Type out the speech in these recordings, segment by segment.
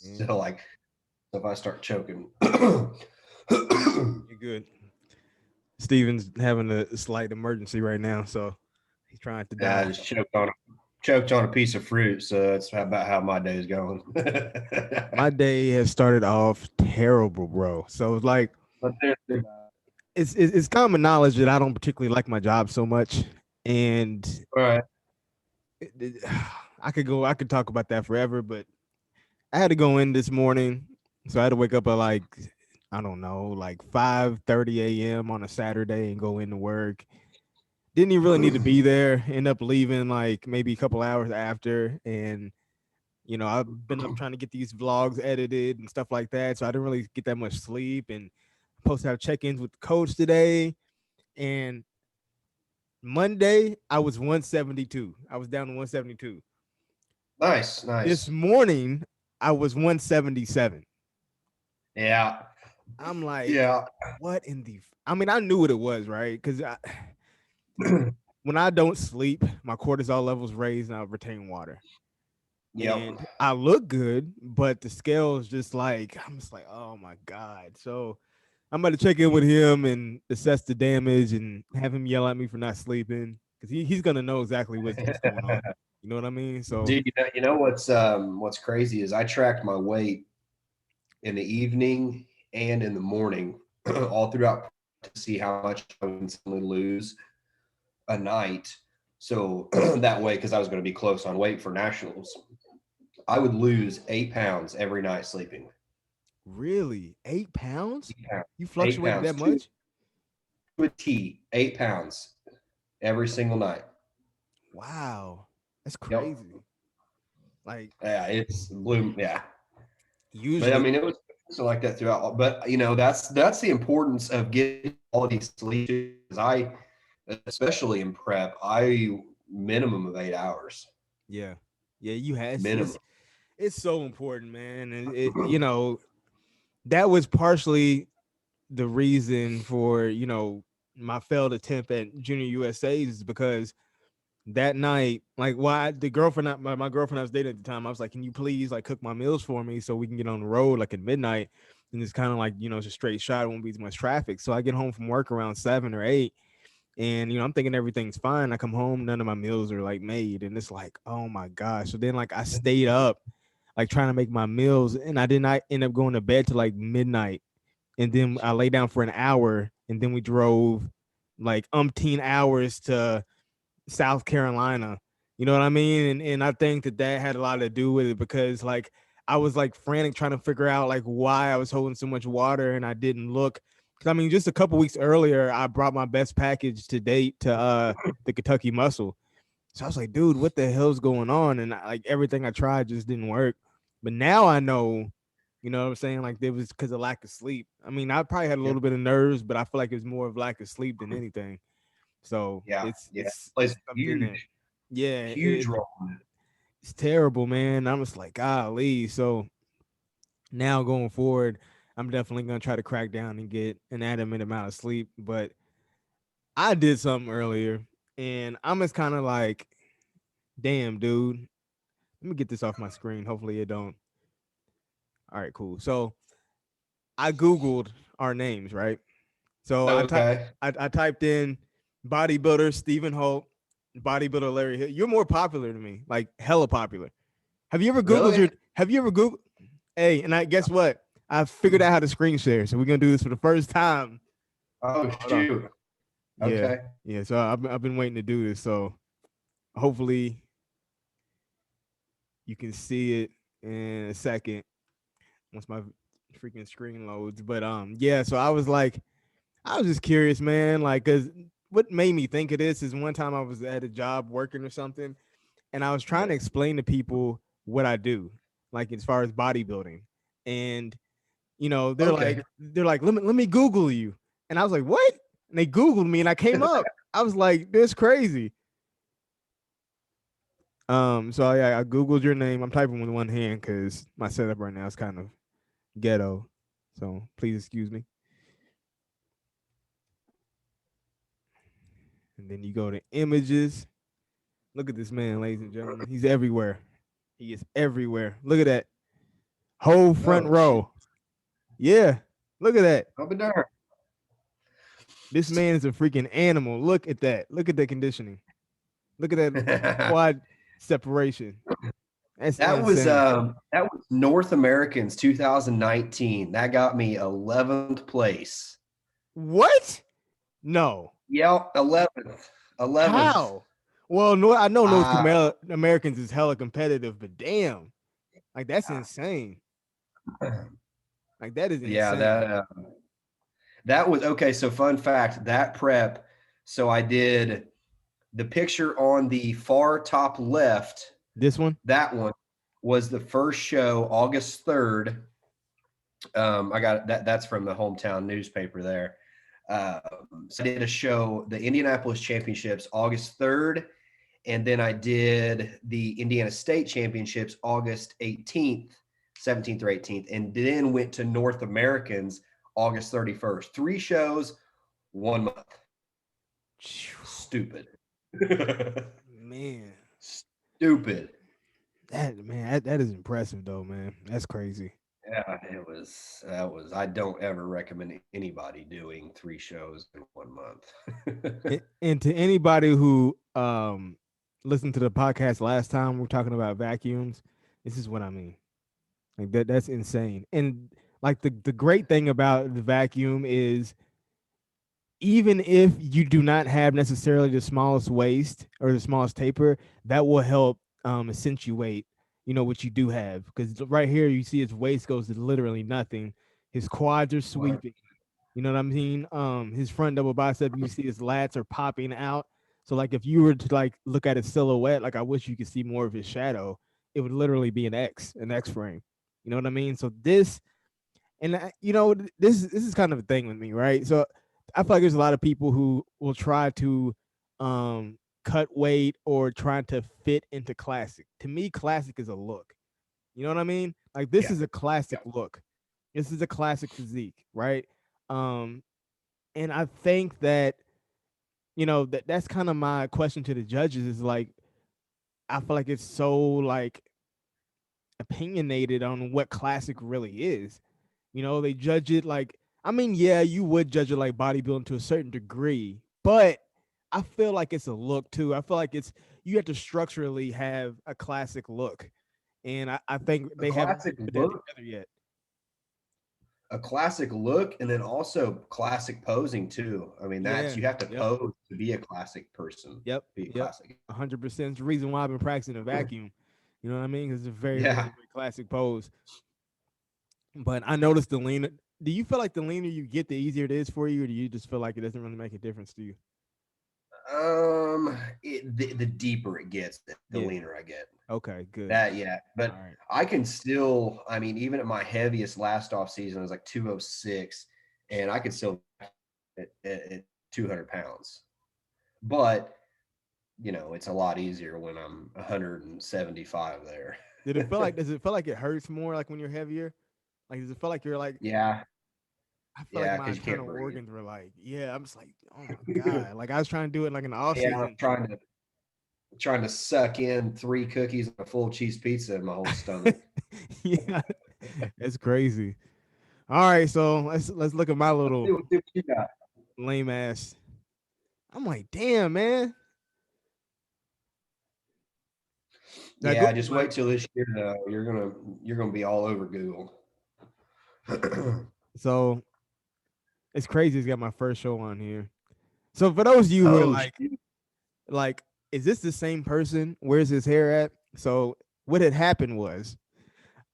still like, if I start choking, You're good. Steven's having a slight emergency right now, so he's trying to yeah, I die. just choked on a piece of fruit. So that's about how my day is going. My day has started off terrible, bro. So it's like But it's common knowledge that I don't particularly like my job so much, and all right. I could talk about that forever, but I had to go in this morning, so I had to wake up at like I don't know, like 5:30 a.m. on a Saturday and go into work. Didn't even really need to be there. End up leaving like maybe a couple hours after, and I've been up trying to get these vlogs edited and stuff like that, so I didn't really get that much sleep. And I'm supposed to have check-ins with the coach today, and Monday I was 172. I was down to 172. Nice, This nice. morning I was 177. Yeah, I'm like, yeah. what in the? I mean, I knew what it was, right? Because when I don't sleep, my cortisol levels raise and I retain water. Yep. And I look good, but the scale is just like I'm just like, oh my god. So I'm about to check in with him and assess the damage and have him yell at me for not sleeping because he's gonna know exactly what's going on. You know what I mean? So Dude, you know what's crazy is I tracked my weight in the evening and in the morning, all throughout prep to see how much I would consistently lose a night. So that way, because I was going to be close on weight for nationals, I would lose 8 pounds every night sleeping. really, 8 pounds? 8 pounds, You eight fluctuated pounds that to much? a T, 8 pounds every single night. Wow, that's Yep. crazy. Like Yeah, it's blue. Yeah, but I usually, mean, it was consistent like that throughout. But that's the importance of getting quality sleep. Because especially in prep, I minimum of 8 hours. yeah, yeah. You had Minimum. it's so important, man, and that was partially the reason for my failed attempt at Junior USA's is because that night, like, why the girlfriend, my girlfriend I was dating at the time, I was like, can you please like cook my meals for me so we can get on the road like at midnight, and it's kind of like it's a straight shot, it won't be as much traffic. So I get home from work around 7 or 8, and I'm thinking everything's fine. I come home, none of my meals are like made, and it's like, oh my gosh. So then like I stayed up like trying to make my meals, and I did not end up going to bed till like midnight, and then I lay down for an hour, and then we drove like umpteen hours to South Carolina. You know what I mean? And I think that had a lot to do with it because like I was like frantic trying to figure out like why I was holding so much water and I didn't look. Cause I mean, just a couple weeks earlier, I brought my best package to date to the Kentucky Muscle. So I was like, dude, what the hell's going on? And like everything I tried just didn't work. But now I know, you know what I'm saying? Like it was because of lack of sleep. I mean, I probably had a Yep. little bit of nerves, but I feel like it's more of lack of sleep than anything. So Yeah, it's yeah. it's Plays it's a something that huge, yeah, huge role. it's terrible, man. I'm just like, golly. So now going forward, I'm definitely gonna try to crack down and get an adequate amount of sleep. But I did something earlier, and I'm just kind of like, damn, dude. Let me get this off my screen. Hopefully it don't. All right, cool. So I googled our names, right? So Okay. I typed in bodybuilder Stephen Holt, bodybuilder Larry Hill. You're more popular than me, like hella popular. Really? Have you ever Googled? Hey, and I guess what? I figured out how to screen share, so we're gonna do this for the first time. Oh Hold on. shoot. Yeah, Okay. yeah. So I've been waiting to do this. So hopefully you can see it in a second once my freaking screen loads. But yeah. So I was just curious, man. Like, cause what made me think of this is one time I was at a job working or something, and I was trying Yeah. to explain to people what I do, like as far as bodybuilding, and Okay. they're like, let me Google you, and I was like, what? And they Googled me, and I came up. I was like, this crazy. So I Googled your name. I'm typing with one hand because my setup right now is kind of ghetto. So please excuse me. And then you go to images. Look at this man, ladies and gentlemen. He's everywhere. He is everywhere. Look at that. Whole front Oh shit! row. Yeah. Look at that. I'll be darned. This man is a freaking animal. Look at that. Look at the conditioning. Look at that quad separation. That's insane. That was North Americans 2019. That got me 11th place. What? No. Yep, 11th. 11th. How? Well, no, I know North Uh Americans is hella competitive, but damn, like that's insane. Like that is yeah, insane. that was okay. So fun fact, that prep, so I did the picture on the far top left, This one, that one was the first show, August 3rd. I got that. That's from the hometown newspaper there. So I did a show, the Indianapolis Championships, August 3rd, and then I did the Indiana State Championships, August 18th, 17th or 18th, and then went to North Americans, August 31st. 3 shows, 1 month. Stupid. man, Stupid. that is impressive though, man. That's crazy. Yeah, it was. That was. I don't ever recommend anybody doing 3 shows in 1 month. And to anybody who listened to the podcast last time, we're talking about vacuums. This is what I mean. Like that's insane. And like the great thing about the vacuum is even if you do not have necessarily the smallest waist or the smallest taper, that will help accentuate, what you do have. Because right here you see his waist goes to literally nothing. His quads are sweeping. You know what I mean? His front double bicep, you see his lats are popping out. So like if you were to like look at his silhouette, like I wish you could see more of his shadow, it would literally be an X frame. You know what I mean? So this and this is kind of a thing with me, right? So I feel like there's a lot of people who will try to cut weight or trying to fit into classic. To me, classic is a look. You know what I mean? Like this Yeah. is a classic Yeah. look. This is a classic physique, right? Um, and I think that that's kind of my question to the judges is like I feel like it's so like opinionated on what classic really is. They judge it like I mean, yeah, you would judge it like bodybuilding to a certain degree, but I feel like it's a look too. I feel like it's you have to structurally have a classic look. And I think A they haven't classic put that look, together yet. a classic look, and then also classic posing too. I mean, that's Yeah. you have to Yep. pose to be a classic person, Yep. be a Yep. classic. 100%. It's the reason why I've been practicing a vacuum. You know what I mean? Because it's a very, very, Yeah. very classic pose. But I noticed the leaner. Do you feel like the leaner you get, the easier it is for you, or do you just feel like it doesn't really make a difference to you? The deeper it gets, the Yeah. leaner I get. Okay. Good. That yeah, All but right. I can still. I mean, even at my heaviest last off season, I was like 206, and I could still at 200 pounds. But it's a lot easier when I'm 175 there. Did it feel like? Does it feel like it hurts more like when you're heavier? Like does it feel like you're like? Yeah, I feel like yeah, my because you can't internal breathe. organs were like, yeah. I'm just like, oh my god. Like I was trying to do it like in the off Yeah, I'm season. trying to suck in 3 cookies and a full cheese pizza in my whole stomach. Yeah, it's crazy. All right, so let's look at my Let's little see what you got. lame ass. I'm like, damn, man. Now Yeah, Google just like wait till this year though. You're gonna be all over Google. so it's crazy. It's got my first show on here. So for those of you who are Oh shoot. like, is this the same person? Where's his hair at? So what had happened was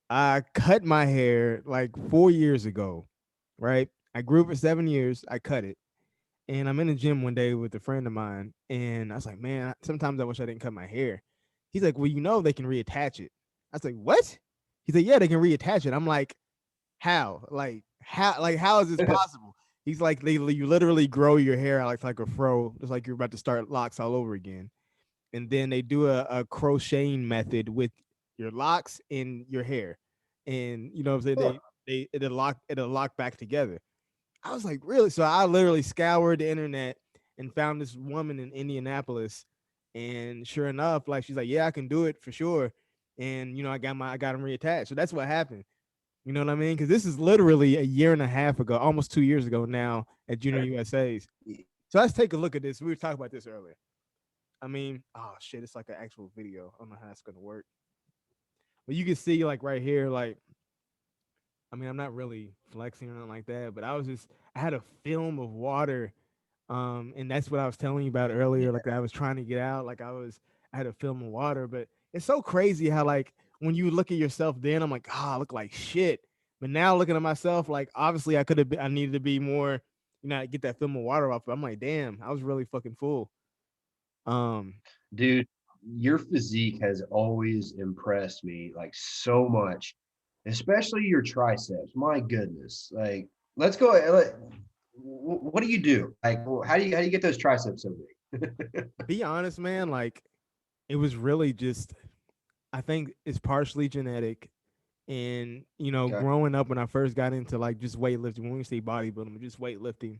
I cut my hair like 4 years ago, right? I grew it for 7 years. I cut it. And I'm in the gym one day with a friend of mine. And I was like, man, sometimes I wish I didn't cut my hair. He's like, well, they can reattach it. I was like, what? He's like, yeah, they can reattach it. I'm like, how? How is this possible? He's like, you literally grow your hair out like a fro, just like you're about to start locks all over again. And then they do a crocheting method with your locks and your hair. And you know what I'm saying? Huh. It'll lock back together. I was like, really? So I literally scoured the internet and found this woman in Indianapolis. And sure enough, like she's like, yeah, I can do it for sure. And I got him reattached. So that's what happened. You know what I mean? Because this is literally a year and a half ago, almost 2 years ago now at Junior USA's. So let's take a look at this. We were talking about this earlier. I mean, oh shit, it's like an actual video. I don't know how it's gonna work, but you can see like right here, like I mean, I'm not really flexing or nothing like that, but I had a film of water, and that's what I was telling you about Yeah, earlier. Like I was trying to get out, I had a film of water, but it's so crazy how like when you look at yourself, then I'm like, I look like shit. But now looking at myself, like obviously I needed to be more, get that film of water off. But I'm like, damn, I was really fucking full. Um, dude, your physique has always impressed me like so much, especially your triceps. My goodness, like let's go. What do you do? Like, how do you get those triceps so big? be honest, man, like it was really just I think it's partially genetic. And Okay. growing up when I first got into like just weightlifting, when we say bodybuilding, just weightlifting,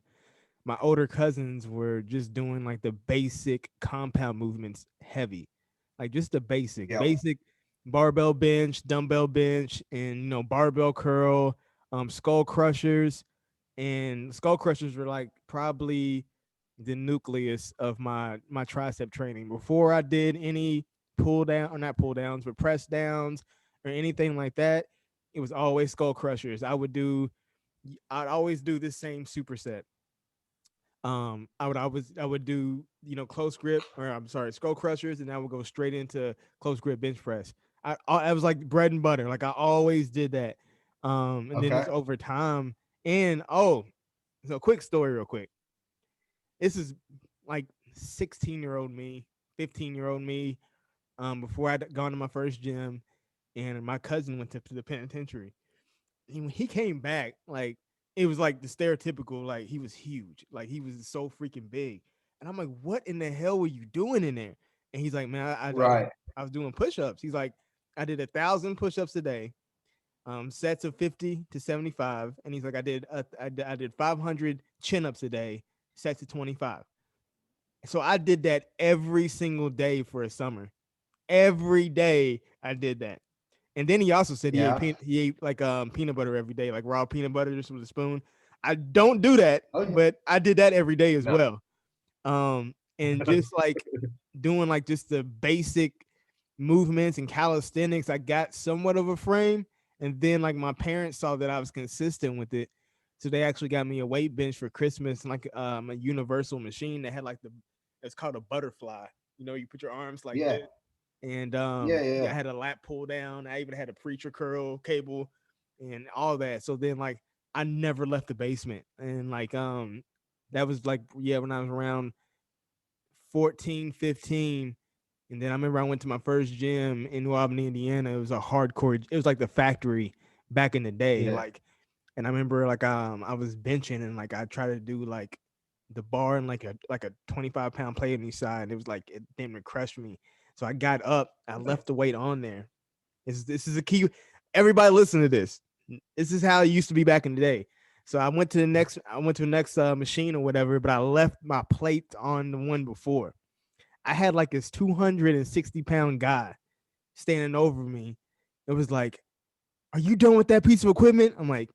my older cousins were just doing like the basic compound movements heavy, like just the Yeah. basic barbell bench, dumbbell bench, and barbell curl, skull crushers, and skull crushers were like probably the nucleus of my tricep training. Before I did any pull down or not pull downs, but press downs or anything like that, it was always skull crushers. I'd always do this same superset. I would do close grip, or I'm sorry, skull crushers, and I would go straight into close grip bench press. I was like bread and butter. Like I always did that. And then Okay. just over time, and so quick story, real quick. This is like 16-year-old me, 15-year-old me. Before I'd gone to my first gym, and my cousin went to the penitentiary. And when he came back, like it was like the stereotypical, like he was huge, like he was so freaking big. And I'm like, what in the hell were you doing in there? And he's like, man, Right. I was doing push-ups. He's like, I did 1,000 push-ups a day, sets of 50 to 75, and he's like, I did 500 chin-ups a day, sets of 25. So I did that every single day for a summer. Every day I did that. And then he also said Yeah. he ate like peanut butter every day, like raw peanut butter just with a spoon. I don't do that, Oh yeah. but I did that every day as No. well. And just like doing like just the basic movements and calisthenics, I got somewhat of a frame. And then like my parents saw that I was consistent with it, so they actually got me a weight bench for Christmas and like a universal machine that had like it's called a butterfly. You put your arms like Yeah. this, and Yeah. Yeah. yeah, I had a lat pull down. I even had a preacher curl cable and all that. So then like I never left the basement, and like that was like, yeah, when I was around 14, 15. And then I remember I went to my first gym in New Albany, Indiana. It was a hardcore. It was like the factory back in the day. Yeah. Like, and I remember like I was benching and like I tried to do like the bar and like a 25-pound plate on each side. And it was like it damn near crushed me. So I got up. I left the weight on there. This is a key. Everybody listen to this. This is how it used to be back in the day. So I went to the next machine or whatever, but I left my plate on the one before. I had like this 260-pound guy standing over me. It was like, "Are you done with that piece of equipment?" I'm like,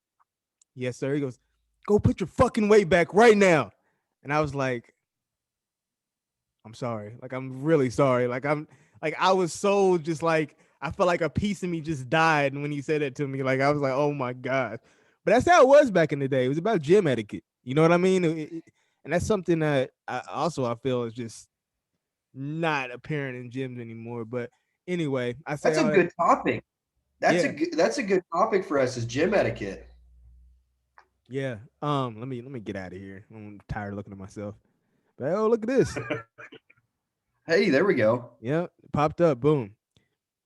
"Yes, sir." He goes, "Go put your fucking weight back right now." And I was like, "I'm sorry. Like I'm really sorry. I was so just like I felt like a piece of me just died when he said it to me. Like I was like, "Oh my god." But that's how it was back in the day. It was about gym etiquette. You know what I mean? And that's something that I feel is just not apparent in gyms anymore. But anyway, I say That's a all that. good topic. Yeah, That's a good topic for us is gym etiquette. yeah. Let me get out of here. I'm tired of looking at myself. But oh, look at this. Hey, there we go. Yeah, it popped up. Boom.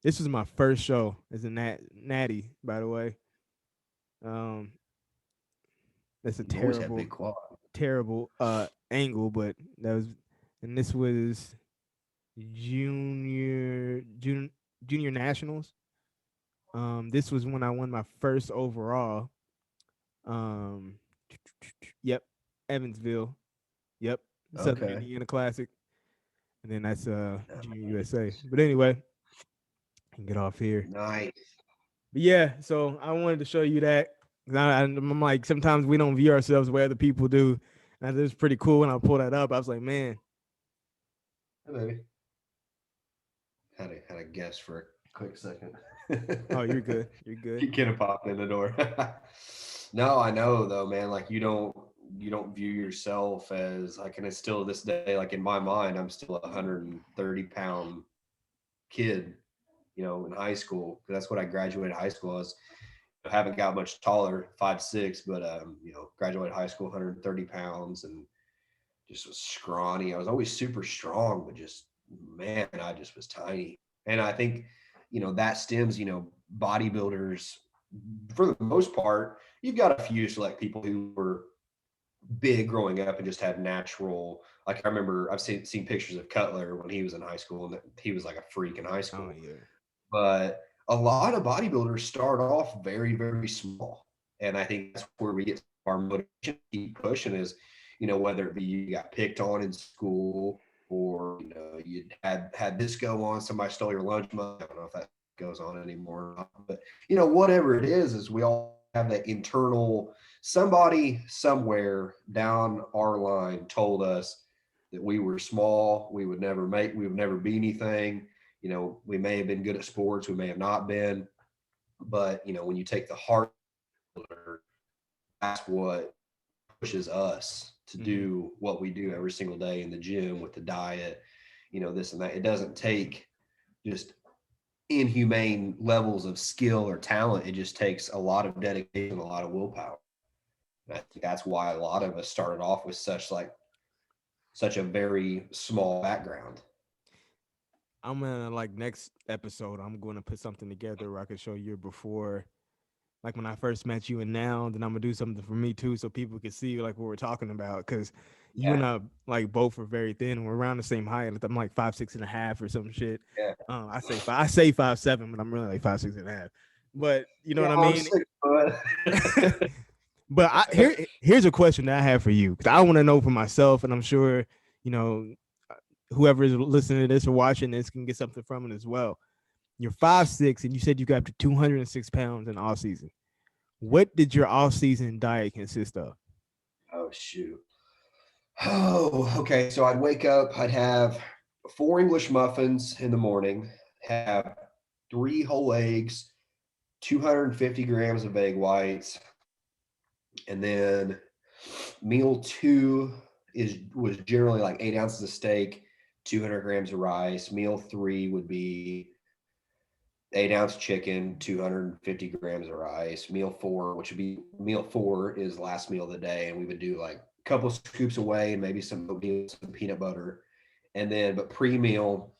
This was my first show as a natty, by the way. Um, that's a You always have terrible, big quad. terrible angle, but that was, and this was junior nationals. This was when I won my first overall. Um, yep, Evansville. Yep, Southern Okay. Indiana Classic, and then that's Junior USA. But anyway, I can get off here. Nice. But yeah, so I wanted to show you that. I'm like, sometimes we don't view ourselves the way other people do. And it was pretty cool when I pulled that up. I was like, man, Hey, baby. Had a guess for a quick second. oh, you're good. You're good. Kid have popped in the door. No, I know though, man. Like you don't view yourself as like, and it's still this day. Like in my mind, I'm still a 130 pound kid. You know, in high school, 'cause that's what I graduated high school. I haven't got much taller, 5'6", but you know, graduated high school 130 pounds and just was scrawny. I was always super strong, but just man, I just was tiny. And I think, you know, that stems, you know, bodybuilders for the most part. You've got a few select people who were big growing up and just had natural. Like I remember, I've seen pictures of Cutler when he was in high school, and he was like a freak in high Oh school. yeah. But a lot of bodybuilders start off very, very small. And I think that's where we get our motivation to keep pushing is, you know, whether it be you got picked on in school or, you know, you had this go on, somebody stole your lunch money. I don't know if that goes on anymore or not, but you know, whatever it is we all have that internal somebody somewhere down our line told us that we were small, we would never be anything. You know, we may have been good at sports, we may have not been, but you know, when you take the heart, that's what pushes us to Mm-hmm. do what we do every single day in the gym with the diet, you know, this and that. It doesn't take just inhumane levels of skill or talent. It just takes a lot of dedication, a lot of willpower. And I think that's why a lot of us started off with such a very small background. I'm gonna like next episode. I'm going to put something together where I can show you before, like when I first met you, and now. Then I'm gonna do something for me too, so people can see like what we're talking about. Because you Yeah, and I like both are very thin. We're around the same height. I'm like 5'6.5" or some shit. yeah, I say 5'7", but I'm really like 5'6.5". But you know yeah. what I I'm mean. 6 foot. But here's a question that I have for you, because I want to know for myself, and I'm sure you know whoever is listening to this or watching this can get something from it as well. You're 5'6", and you said you got up to 206 pounds in off season. What did your off season diet consist of? Oh shoot. Oh, okay. So I'd wake up, I'd have four English muffins in the morning, have three whole eggs, 250 grams of egg whites, and then meal two is was generally like 8 ounces of steak, 200 grams of rice. Meal three would be 8 ounce chicken, 250 grams of rice. Meal four, which would be meal four, is last meal of the day, and we would do like a couple scoops away and maybe some oatmeal, some peanut butter, and then but pre meal,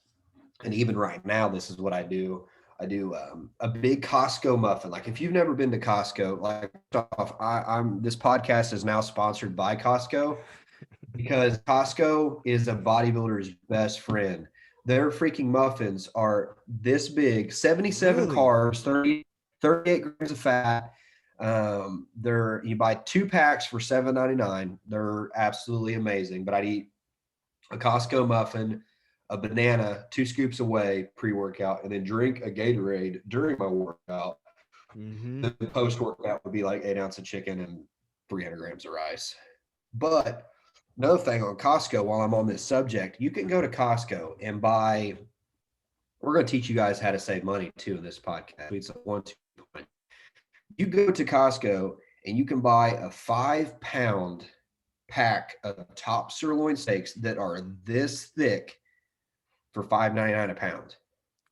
and even right now, this is what I do. I do a big Costco muffin. Like if you've never been to Costco, like off, I'm this podcast is now sponsored by Costco because Costco is a bodybuilder's best friend. Their freaking muffins are this big, 77 Really? carbs, 38 grams of fat. They're you buy 2 packs for 7.99. They're absolutely amazing. But I'd eat a Costco muffin, a banana, 2 scoops away pre-workout, and then drink a Gatorade during my workout. Mm-hmm. The post-workout would be like 8 ounces of chicken and 300 grams of rice. But another thing on Costco, while I'm on this subject, you can go to Costco and buy. We're going to teach you guys how to save money too in this podcast. It's a 1-2 point. You go to Costco and you can buy a 5 pound pack of top sirloin steaks that are this thick for 5.99 a pound.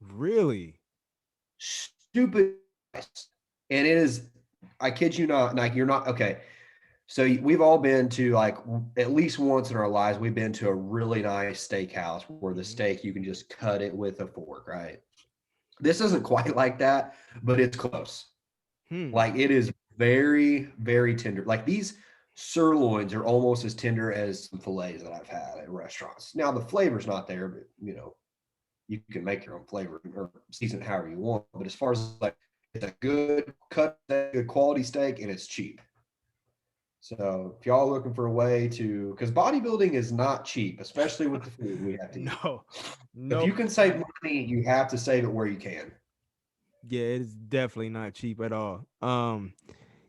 Really? Stupid price. And it is, I kid you not, like you're not okay. So we've all been to like at least once in our lives, we've been to a really nice steakhouse where the Mm-hmm. steak you can just cut it with a fork, right? This isn't quite like that, but it's close. Hmm. Like it is very, very tender. Like these sirloins are almost as tender as some fillets that I've had at restaurants. Now the flavor's not there, but you know, you can make your own flavor or season it however you want. But as far as like it's a good cut, good quality steak, and it's cheap. So if y'all are looking for a way to, because bodybuilding is not cheap, especially with the food we have to eat. No, If no, you can save money, you have to save it where you can. Yeah, it's definitely not cheap at all.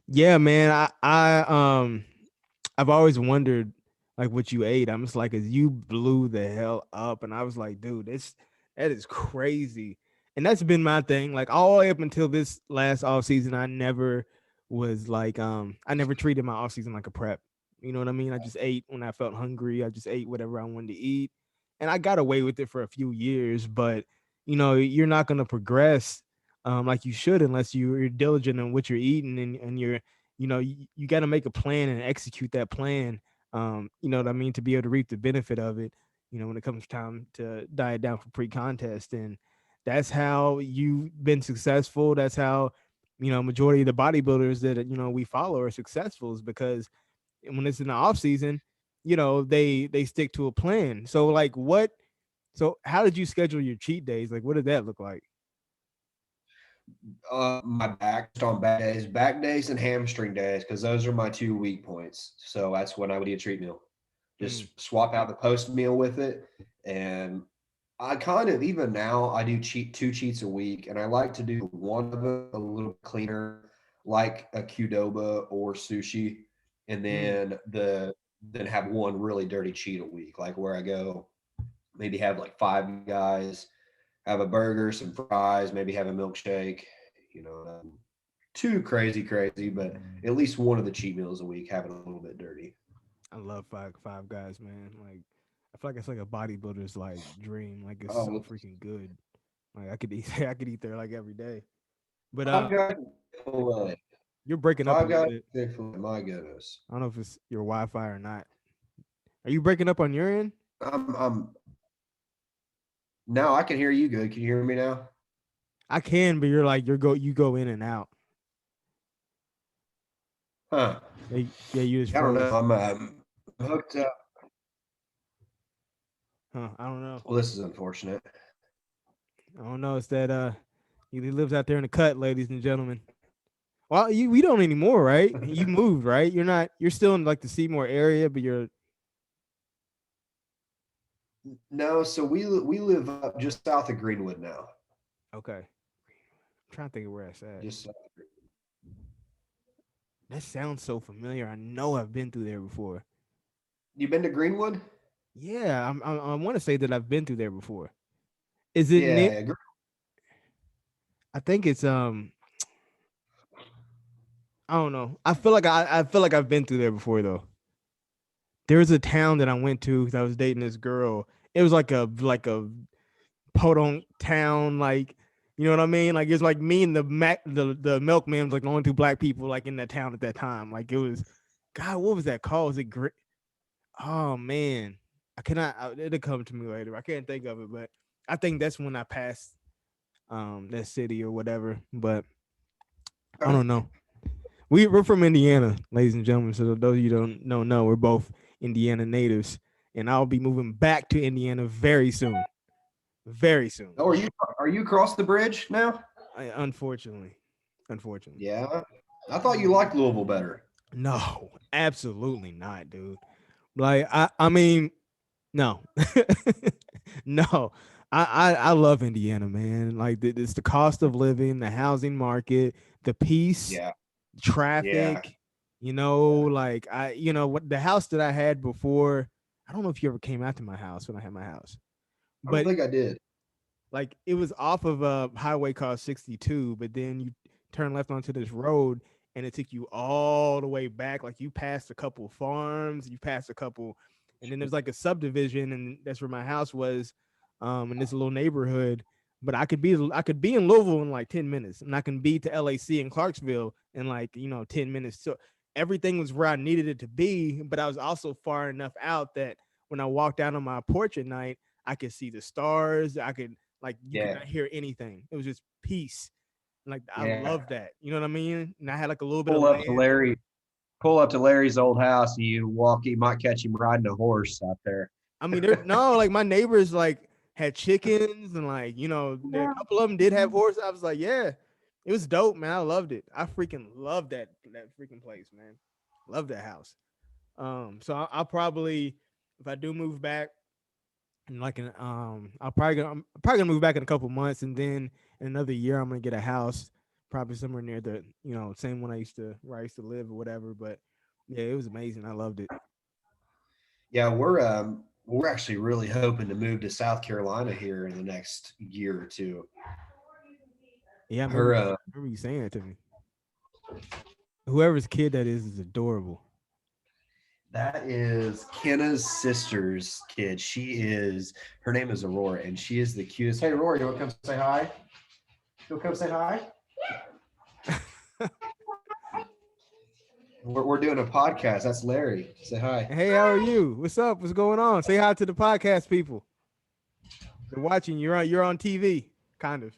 Yeah, man. I've always wondered like what you ate. I'm just like, as you blew the hell up, and I was like, dude, that is crazy. And that's been my thing. Like all the way up until this last off season, I never was like, I never treated my off season like a prep. You know what I mean? I just ate when I felt hungry. I just ate whatever I wanted to eat, and I got away with it for a few years. But you're not gonna progress like you should unless you're diligent in what you're eating and you got to make a plan and execute that plan. You know what I mean, to be able to reap the benefit of it. When it comes time to diet down for pre-contest, and that's how you've been successful. That's how majority of the bodybuilders that we follow are successful, is because when it's in the off season, they stick to a plan. So like what? So how did you schedule your cheat days? Like what did that look like? My back, just on back days and hamstring days, because those are my two weak points. So that's when I would eat a treat meal. Mm, Just swap out the post meal with it. And I kind of, even now, I do two cheats a week, and I like to do one of them a little cleaner, like a Qdoba or sushi, and mm. then have one really dirty cheat a week, like where I go maybe have like Five Guys, have a burger, some fries, maybe have a milkshake. Nothing too crazy, but at least one of the cheat meals a week have it a little bit dirty. I love Five Guys, man. Like I feel like it's like a bodybuilder's like dream. Like it's so Oh, freaking good. Like I could eat I could eat there like every day. But Five Guys, Chick-fil-A. you're breaking up a Five little Guys, bit. Chick-fil-A. My goodness. I don't know if it's your Wi-Fi or not. Are you breaking up on your end? I'm now I can hear you good. Can you hear me now? I can, but you go in and out. Huh. Yeah, you just I don't know. froze. I'm hooked up. Huh? I don't know. Well, this is unfortunate. I don't know. It's that he lives out there in the cut, ladies and gentlemen. Well, we don't anymore, right? You moved, right? You're not. You're still in like the Seymour area, but you're No, so we live up just south of Greenwood now. okay. I'm trying to think of where that's at. Just That sounds so familiar. I know I've been through there before. you been to Greenwood? Yeah, I want to say that I've been through there before. Is it Yeah, near? yeah. I think it's I don't know. I feel like I've been through there before though. There was a town that I went to because I was dating this girl. It was like a podunk town, like you know what I mean. Like it's like me and the milkman was like the only two black people like in that town at that time. Like it was, God, what was that called? Was it great? Oh man, I cannot. It'll come to me later. I can't think of it, but I think that's when I passed that city or whatever. But I don't know. We're from Indiana, ladies and gentlemen. So those of you don't know, we're both Indiana natives, and I'll be moving back to Indiana very soon. Very soon. Oh, are you across the bridge now? Unfortunately, unfortunately, Yeah. I thought you liked Louisville better. no, absolutely not, dude. Like I mean, no, no. I love Indiana, man. Like it's the cost of living, the housing market, the peace, Yeah. Yeah. traffic. Like what the house that I had before. I don't know if you ever came out to my house when I had my house, I don't but think I did. like it was off of a highway called 62, but then you turn left onto this road and it took you all the way back. Like you passed a couple farms, you passed a couple, and then there's like a subdivision, and that's where my house was, in this little neighborhood. But I could be in Louisville in like 10 minutes, and I can be to LAC in Clarksville in like 10 minutes. So everything was where I needed it to be, but I was also far enough out that when I walked out on my porch at night, I could see the stars. I could like you could Yeah. not hear anything. It was just peace. Like I Yeah. love that. You know what I mean? And I had like a little bit of Pull up to land. Larry. Pull up to Larry's old house. And you walk. You might catch him riding a horse out there. I mean, there no like my neighbors like had chickens and like there a couple of them did have horses. I was like, yeah, it was dope, man. I loved it. I freaking loved that freaking place, man. Love that house. So I'll probably if I do move back, And like I'm probably gonna move back in a couple months, and then in another year I'm gonna get a house, probably somewhere near the same one I used to where I used to live or whatever. But yeah, it was amazing. I loved it. Yeah, we're actually really hoping to move to South Carolina here in the next year or two. Yeah, Her I remember you saying it to me. Whoever's kid that is adorable. That is Kenna's sister's kid. Her name is Aurora, and she is the cutest. Hey, Aurora, you want to come say hi? You want to come say hi? We're doing a podcast. That's Larry. Say hi. Hey, how are you? What's up? What's going on? Say hi to the podcast people. They're watching. You're on TV, kind of.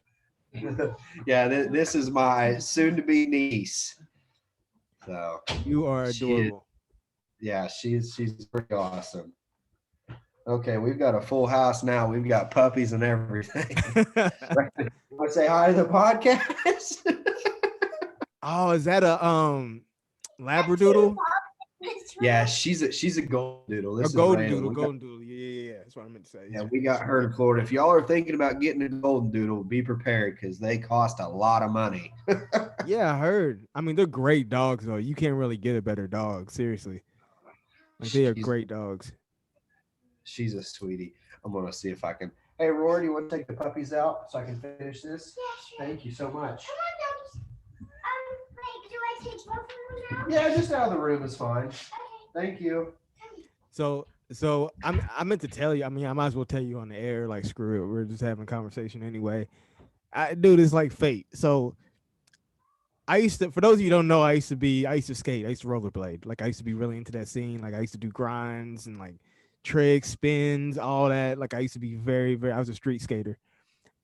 Yeah, this is my soon-to-be niece. So You are she is, adorable. yeah, she's pretty awesome. Okay, we've got a full house now. We've got puppies and everything. Want to say hi to the podcast? Oh, is that a labradoodle? Yeah, she's a golden doodle. A This is golden Raylan. doodle, golden doodle. Yeah. That's what I meant to say. Yeah, Yeah. we got her in Florida. If y'all are thinking about getting a golden doodle, be prepared because they cost a lot of money. Yeah, I heard. I mean, they're great dogs though. You can't really get a better dog, seriously. Like they are she's great dogs. she's a sweetie. I'm gonna see if I can. Hey, Rory, do you want to take the puppies out so I can finish this? Thank you so much. Wait, do I take both of them now? Yeah, just out of the room is fine. Thank you. So I meant to tell you. I mean, I might as well tell you on the air. Like, screw it. We're just having a conversation anyway. Dude, it's like fate. So I used to, for those of you who don't know, I used to skate. I used to rollerblade. Like I used to be really into that scene. Like I used to do grinds and like tricks, spins, all that. Like I used to be I was a street skater.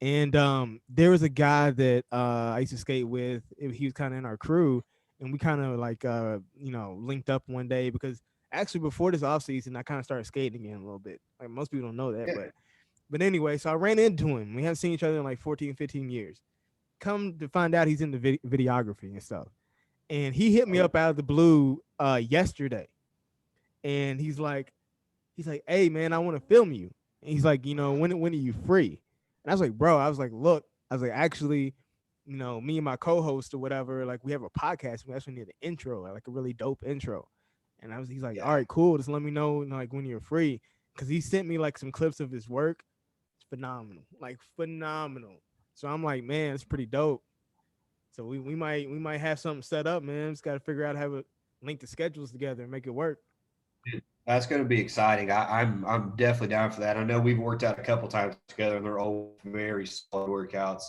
And there was a guy that I used to skate with. He was kind of in our crew, and we kind of like linked up one day because actually before this off season, I kind of started skating again a little bit. Like most people don't know that, Yeah. but anyway, so I ran into him. We haven't seen each other in like 14, 15 years. Come to find out, he's into videography and stuff. And he hit me Oh, up out of the blue yesterday, and he's like, hey man, I want to film you. And he's like, when are you free? And I was like, bro, I was like, look, I was like, actually, me and my co-host or whatever, like we have a podcast. We actually need an intro, like a really dope intro. And he's like, yeah. all right, cool. Just let me know, like when you're free, because he sent me like some clips of his work. It's phenomenal, like phenomenal. So I'm like, man, it's pretty dope. So we might have something set up, man. Just got to figure out how to link the schedules together and make it work. That's going to be exciting. I'm definitely down for that. I know we've worked out a couple times together, and they're all very solid workouts.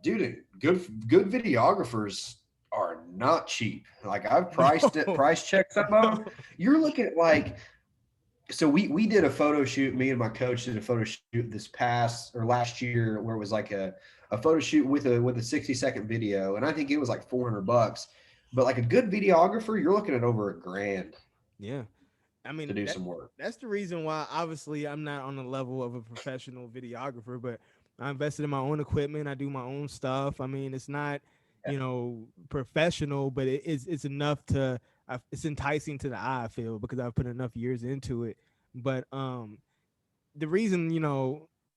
Dude, good videographers are not cheap. Like I've No, price checked some of them. no. You're looking at like so we did a photo shoot. Me and my coach did a photo shoot this past or last year where it was like a photo shoot with a 60-second video, and I think it was like $400. But like a good videographer, you're looking at over a grand Yeah. I to mean do some work. that's the reason why obviously I'm not on the level of a professional videographer, but I invested in my own equipment. I do my own stuff. I mean, it's not, professional, but it's enough to it's enticing to the eye, I feel, because I've put enough years into it. But the reason,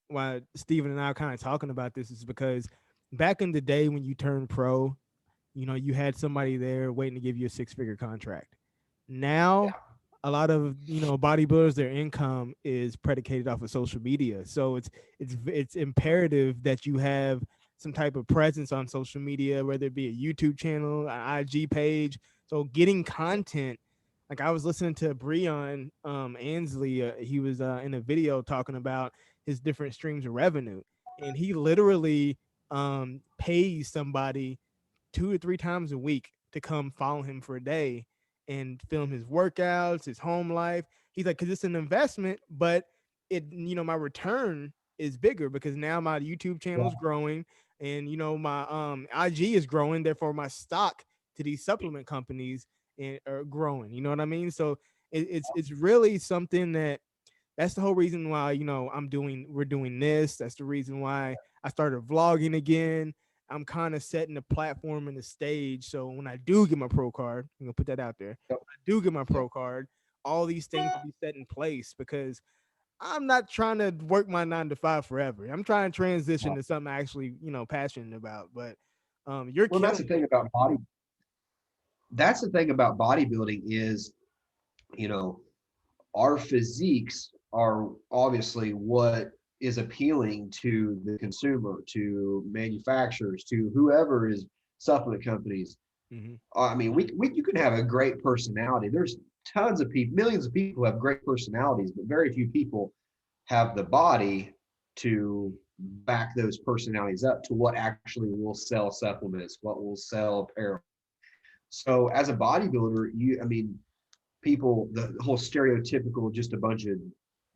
why Steven and I are kind of talking about this is because back in the day when you turned pro, you had somebody there waiting to give you a six-figure contract. Now, a lot of bodybuilders, their income is predicated off of social media. So it's imperative that you have some type of presence on social media, whether it be a YouTube channel, an IG page. So getting content. Like I was listening to Breon Ansley. He was in a video talking about his different streams of revenue, and he literally pays somebody 2 or 3 times a week to come follow him for a day and film his workouts, his home life. He's like, because it's an investment, but my return is bigger because now my YouTube channel is growing, and my IG is growing. Therefore, my stock to these supplement companies are growing. You know what I mean? So it's really something that's the whole reason why we're doing this. That's the reason why I started vlogging again. I'm kind of setting the platform and the stage. So when I do get my pro card, I'm gonna put that out there. Yep. When I do get my Yep. pro card, all these things will be set in place because I'm not trying to work my 9 to 5 forever. I'm trying to transition Well, to something I actually, passionate about. But you're well, that's the killing thing it. about body. That's the thing about bodybuilding is, you know, our physiques are obviously what is appealing to the consumer, to manufacturers, to whoever is supplement companies. Hmm. I mean, we you can have a great personality. There's tons of people, millions of people have great personalities, but very few people have the body to back those personalities up to what actually will sell supplements, what will sell apparel. So as a bodybuilder, I mean, people, the whole stereotypical, just a bunch of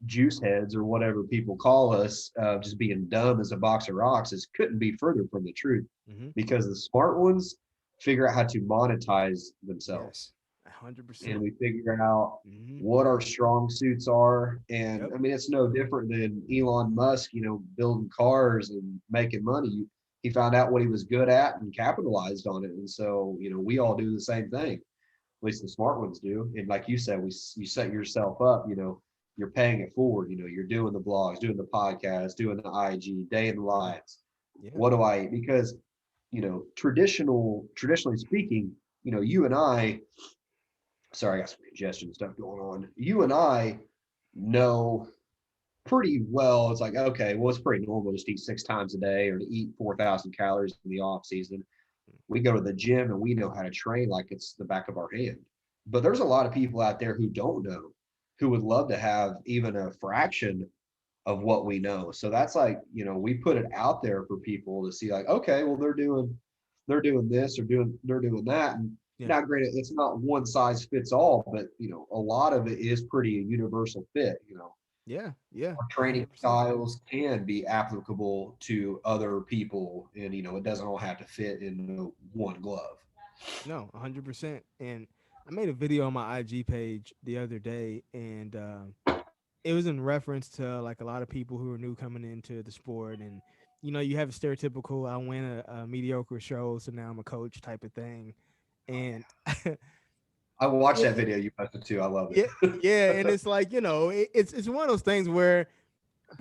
juice heads or whatever people call us, just being dumb as a box of rocks, is couldn't be further from the truth, Hmm. because the smart ones figure out how to monetize Yes, themselves, hundred and percent. we figure out Hmm. what our strong suits are. And Yep. I mean, it's no different than Elon Musk, building cars and making money. He found out what he was good at and capitalized on it. And so, we all do the same thing, at least the smart ones do. And like you said, you set yourself up, you're paying it forward. You're doing the blogs, doing the podcast, doing the IG, day in the Yeah. lives. Yeah. What do I, because, traditionally speaking, you and I, sorry, I got some congestion stuff going on. You and I know pretty well. It's like, okay, well, it's pretty normal just to eat 6 times a day or to eat 4,000 calories in the off season. We go to the gym and we know how to train like it's the back of our hand. But there's a lot of people out there who don't know, who would love to have even a fraction of what we know. So that's like, we put it out there for people to see, like, okay, well, they're doing this or they're doing that. And Yeah. not great. It's not one size fits all, but a lot of it is pretty a universal fit. Yeah. Yeah. Our training 100%. styles can be applicable to other people, and it doesn't all have to fit in one glove. No, 100%. And I made a video on my IG page the other day, and it was in reference to like a lot of people who are new coming into the sport, and you have a stereotypical I win a mediocre show, so now I'm a coach type of thing, and I watched it, that video you posted too. I love yeah, it. yeah, and it's like it's one of those things where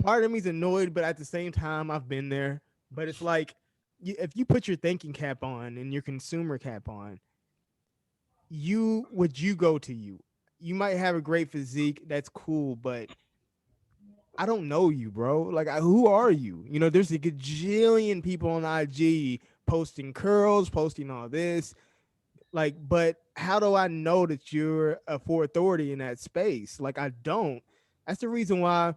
part of me's annoyed, but at the same time I've been there. But it's like if you put your thinking cap on and your consumer cap on, you go to you. You might have a great physique, that's cool, but I don't know you, bro. Like, who are you? There's a gajillion people on IG posting curls, posting all this. Like, but how do I know that you're a for authority in that space? Like, I don't. That's the reason why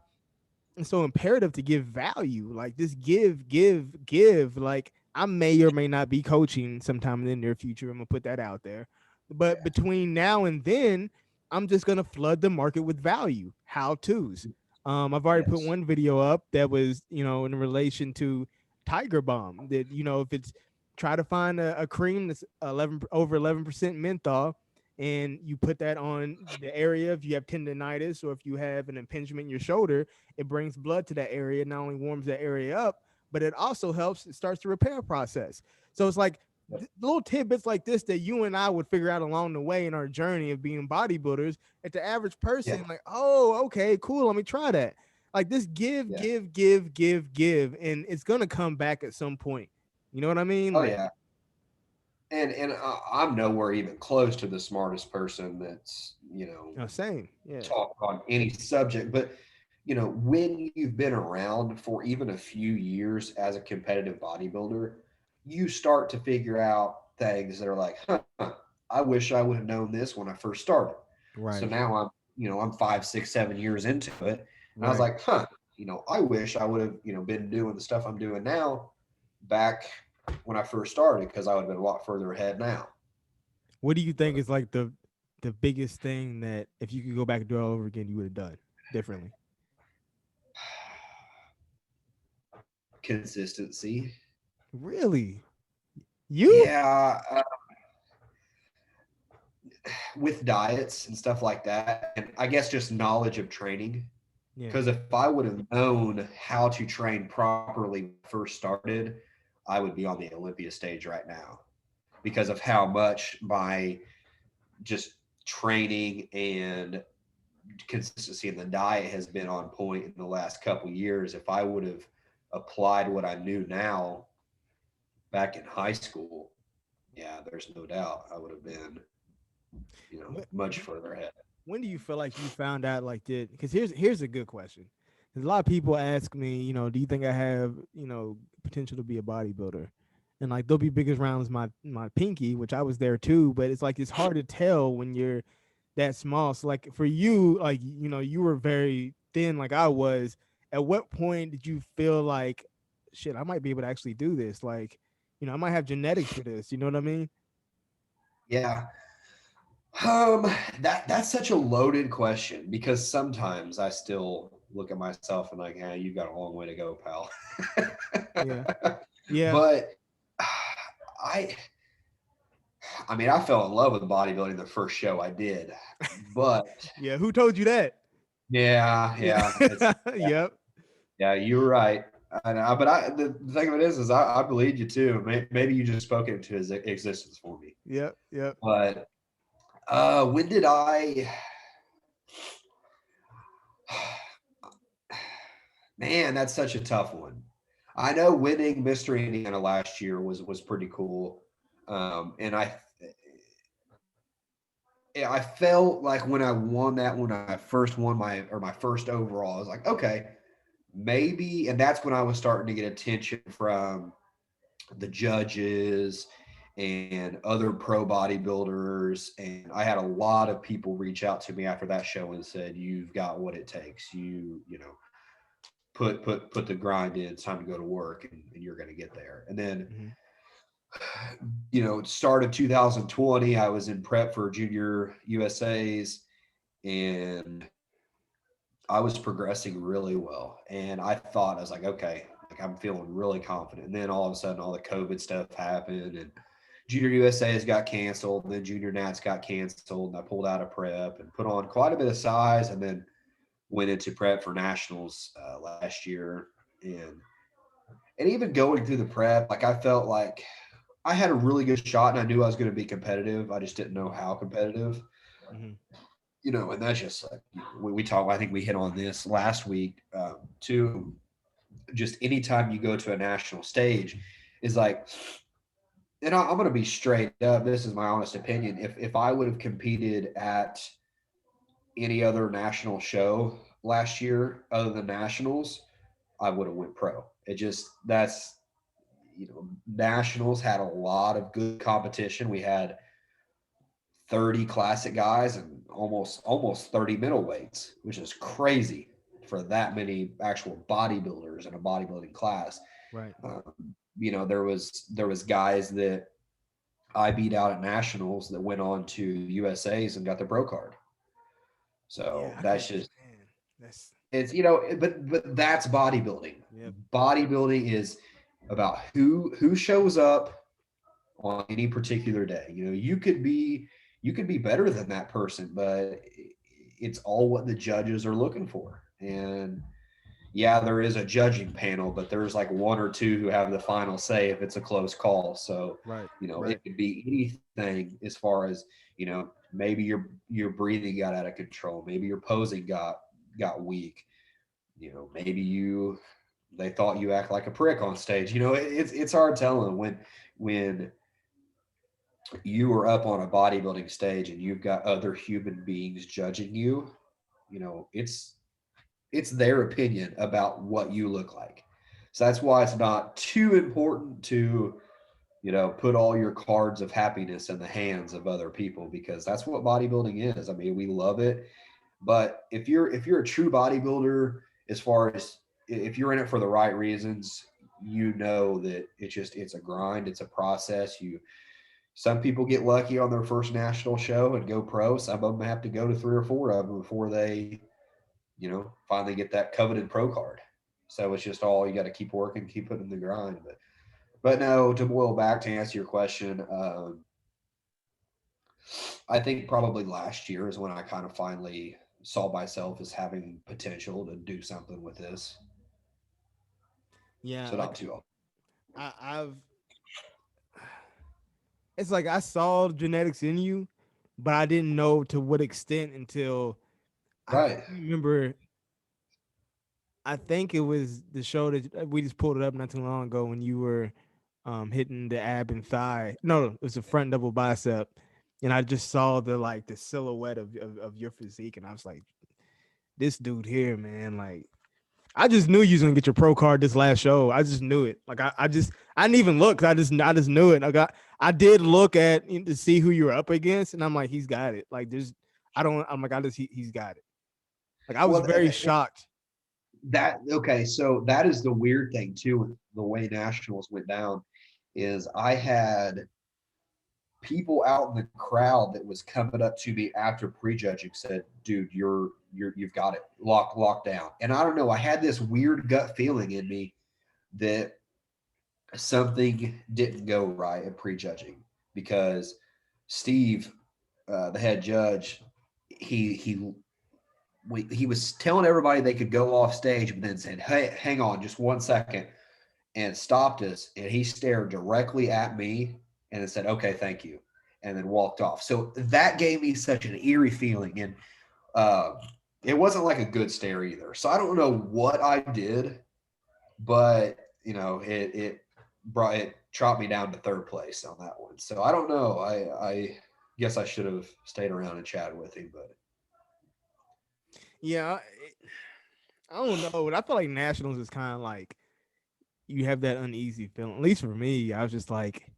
it's so imperative to give value. Like, this give, give, give. Like, I may or may not be coaching sometime in the near future. I'm gonna put that out there. But Yeah. between now and then, I'm just gonna flood the market with value, how tos. I've already put Yes. one video up that was, in relation to Tiger Balm. That if it's try to find a cream that's 11% menthol, and you put that on the area if you have tendonitis or if you have an impingement in your shoulder, it brings blood to that area. It not only warms that area up, but it also helps. It starts the repair process. So it's like little tidbits like this that you and I would figure out along the way in our journey of being bodybuilders. At the average Yeah. person, like, oh, okay, cool. Let me try that. Like this, give, Yeah. give, give, give, give, and it's gonna come back at some point. You know what I mean? Oh Like, yeah. And I'm nowhere even close to the smartest person that's same, yeah, talk on any subject. But when you've been around for even a few years as a competitive bodybuilder, you start to figure out things that are like, huh, I wish I would have known this when I first started. So right, now I'm 5, 6, 7 years into it, and I was right. like, huh, I wish I would have been doing the stuff I'm doing now back when I first started, because I would have been a lot further ahead now. What do you think But is like the biggest thing that if you could go back and do it all over again, you would have done differently? consistency, Really? You? yeah, with diets and stuff like that, and I guess just knowledge of training. Yeah. Because if I would have known how to train properly when I first started, I would be on the Olympia stage right now, because of how much my just training and consistency in the diet has been on point in the last couple years. If I would have applied what I knew now back in high school, yeah, there's no doubt I would have been, What, much further ahead. when do you feel like you found out like did because here's a good question. 'Cause a lot of people ask me, do you think I have, potential to be a bodybuilder? And like they'll be big as round as my pinky, which I was there too, but it's like it's hard to tell when you're that small. So like for you, like you were very thin like I was. At what point did you feel like shit, I might be able to actually do this? Like, I might have genetics for this, you know what I mean? Yeah. Um, that's such a loaded question because sometimes I still look at myself and like, yeah, you've got a long way to go, pal. Yeah. Yeah. But I, I mean, I fell in love with bodybuilding the first show I did, but Yeah. Who told you that? yeah, Yeah. yeah, it's Yep. yeah, you were right. But the thing of it is I believed you too. Maybe you just spoke it into his existence for me. Yep. Yep. But when did I? Man, that's such a tough one. I know winning Mr. Indiana last year was pretty cool, and I felt like when I won that when I first won my first overall, I was like, okay, maybe, and that's when I was starting to get attention from the judges and other pro bodybuilders, and I had a lot of people reach out to me after that show and said, "You've got what it takes. Put the grind in. It's time to go to work, and you're going to get there." And then, Hmm. start of 2020, I was in prep for Junior USA's, and I was progressing really well. And I thought I was like, okay, like I'm feeling really confident. And then all of a sudden, all the COVID stuff happened, and Junior USA's got canceled. And then Junior Nats got canceled, and I pulled out of prep and put on quite a bit of size, and then went into prep for nationals last year. And even going through the prep, like I felt like I had a really good shot, and I knew I was going to be competitive. I just didn't know how competitive, Hmm. and that's just like we talk. I think we hit on this last week too. Just anytime you go to a national stage, is like, and I'm going to be straight up. This is my honest opinion. If I would have competed at any other national show last year other than nationals, I would have went pro. It just that's nationals had a lot of good competition. We had 30 classic guys and almost 30 middleweights, which is crazy for that many actual bodybuilders in a bodybuilding class. Right. There was guys that I beat out at nationals that went on to USA's and got the pro card. Yeah. So I that's can. just Man, that's. it's but that's bodybuilding. Yep. Bodybuilding is about who shows up on any particular day. You could be better than that person, but it's all what the judges are looking for. And yeah, there is a judging panel, but there's like one or two who have the final say if it's a close call. So, Right. Right. it could be anything as far as, maybe your breathing got out of control, maybe your posing got weak, maybe they thought you act like a prick on stage. It's hard telling when you are up on a bodybuilding stage and you've got other human beings judging you. It's their opinion about what you look like. So that's why it's not too important to, put all your cards of happiness in the hands of other people, because that's what bodybuilding is. I mean, we love it, but if you're a true bodybuilder, as far as if you're in it for the right reasons, that it's a grind, it's a process. Some people get lucky on their first national show and go pro. Some of them have to go to three or four of them before they, finally get that coveted pro card. So it's just all you got to keep working, keep putting in the grind. But no, to boil back to answer your question, I think probably last year is when I kind of finally saw myself as having potential to do something with this. Yeah. So not Like too old. I've. It's like I saw genetics in you, but I didn't know to what extent until I Right. can't remember. I think it was the show that we just pulled it up not too long ago when you were hitting the ab and thigh. No, it was a front double bicep, and I just saw the like the silhouette of your physique, and I was like, this dude here, man, like I just knew you was gonna get your pro card this last show. I just knew it. Like I didn't even look. I just knew it. I did look at to see who you were up against, and I'm like, he's got it. Like there's I don't. I'm like he's got it. Like I was Well, very shocked. that okay. So that is the weird thing too with the way nationals went down, is I had people out in the crowd that was coming up to me after prejudging said, "Dude, you've got it locked down." And I don't know. I had this weird gut feeling in me that something didn't go right at prejudging because Steve, the head judge, he he was telling everybody they could go off stage, but then said, "Hey, hang on, just 1 second," and stopped us. And he stared directly at me and then said, "Okay, thank you," and then walked off. So that gave me such an eerie feeling, and uh, it wasn't like a good stare either. So I don't know what I did, but it brought it dropped me down to third place on that one. So I don't know. I guess I should have stayed around and chatted with him, but Yeah, I don't know, but I feel like nationals is kind of like you have that uneasy feeling. At least for me, I was just like,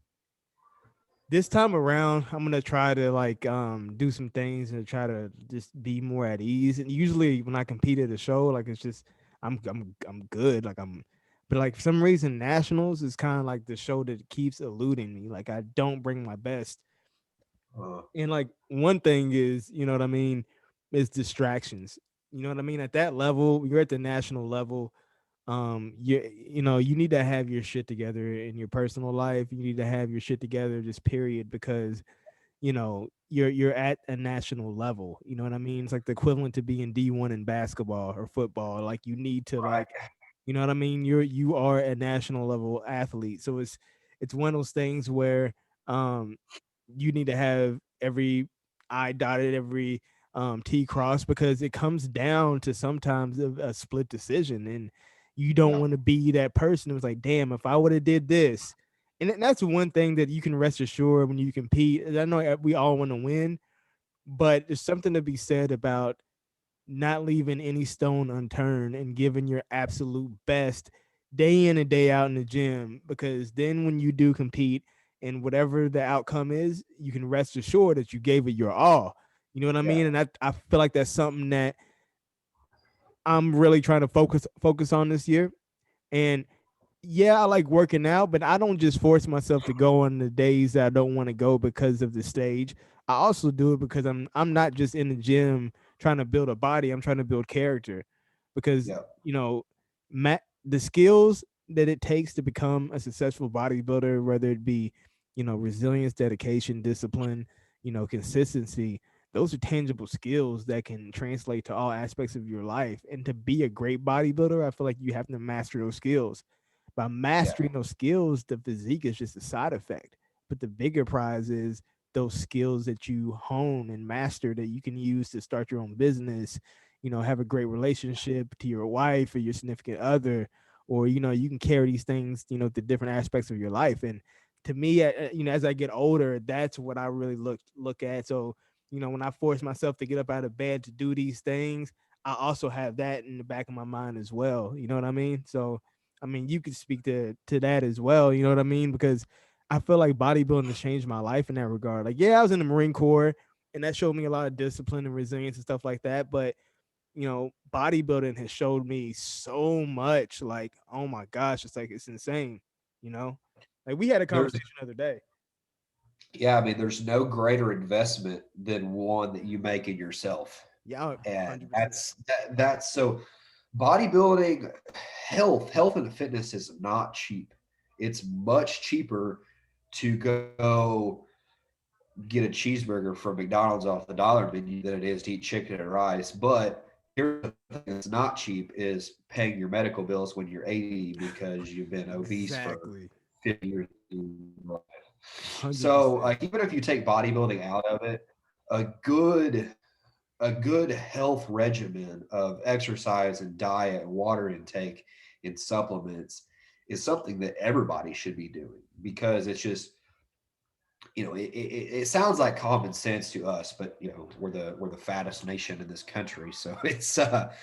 this time around, I'm gonna try to like do some things and try to just be more at ease. And usually when I compete at a show, like it's just I'm good. Like but like for some reason nationals is kind of like the show that keeps eluding me. Like I don't bring my best. uh, And like one thing is, you know what I mean, is distractions. You know what I mean? At that level, you're at the national level. You need to have your shit together in your personal life. You need to have your shit together, just period, because you're at a national level. You know what I mean? It's like the equivalent to being D1 in basketball or football. Like you need to right. like, you know what I mean? You are a national level athlete. So it's one of those things where um you need to have every I dotted, every T crossed, because it comes down to sometimes a split decision, and you don't Yeah, want to be that person who's like, damn, if I would have did this. And that's one thing that you can rest assured when you compete. I know we all want to win, but there's something to be said about not leaving any stone unturned and giving your absolute best day in and day out in the gym, because then when you do compete and whatever the outcome is, you can rest assured that you gave it your all. You know what I yeah. mean? And I feel like that's something that I'm really trying to focus on this year. And yeah, I like working out, but I don't just force myself to go on the days that I don't want to go because of the stage. I also do it because I'm not just in the gym trying to build a body. I'm trying to build character, because Yeah, you know, the skills that it takes to become a successful bodybuilder, whether it be resilience, dedication, discipline, consistency. Those are tangible skills that can translate to all aspects of your life. And to be a great bodybuilder, I feel like you have to master those skills. By yeah, mastering those skills, the physique is just a side effect. But the bigger prize is those skills that you hone and master that you can use to start your own business, have a great relationship to your wife or your significant other, or, you can carry these things, to different aspects of your life. And to me, as I get older, that's what I really look at. So, when I force myself to get up out of bed to do these things, I also have that in the back of my mind as well. You know what I mean? So, I mean, you could speak to that as well. You know what I mean? Because I feel like bodybuilding has changed my life in that regard. Like, yeah, I was in the Marine Corps, and that showed me a lot of discipline and resilience and stuff like that. But bodybuilding has showed me so much. Like, oh my gosh, it's like it's insane. You know, like we had a there's conversation the other day. yeah. I mean, there's no greater investment than one that you make in yourself, Yeah, and 100%. that's so. Bodybuilding, health and fitness is not cheap. It's much cheaper to go get a cheeseburger from McDonald's off the dollar menu than it is to eat chicken and rice. But here's the thing that's not cheap is paying your medical bills when you're 80 because you've been obese for Exactly. 50 years. 100%. So, like, even if you take bodybuilding out of it, a good a good health regimen of exercise and diet, water intake, and supplements is something that everybody should be doing because it's just, it sounds like common sense to us, but we're the fattest nation in this country, so it's that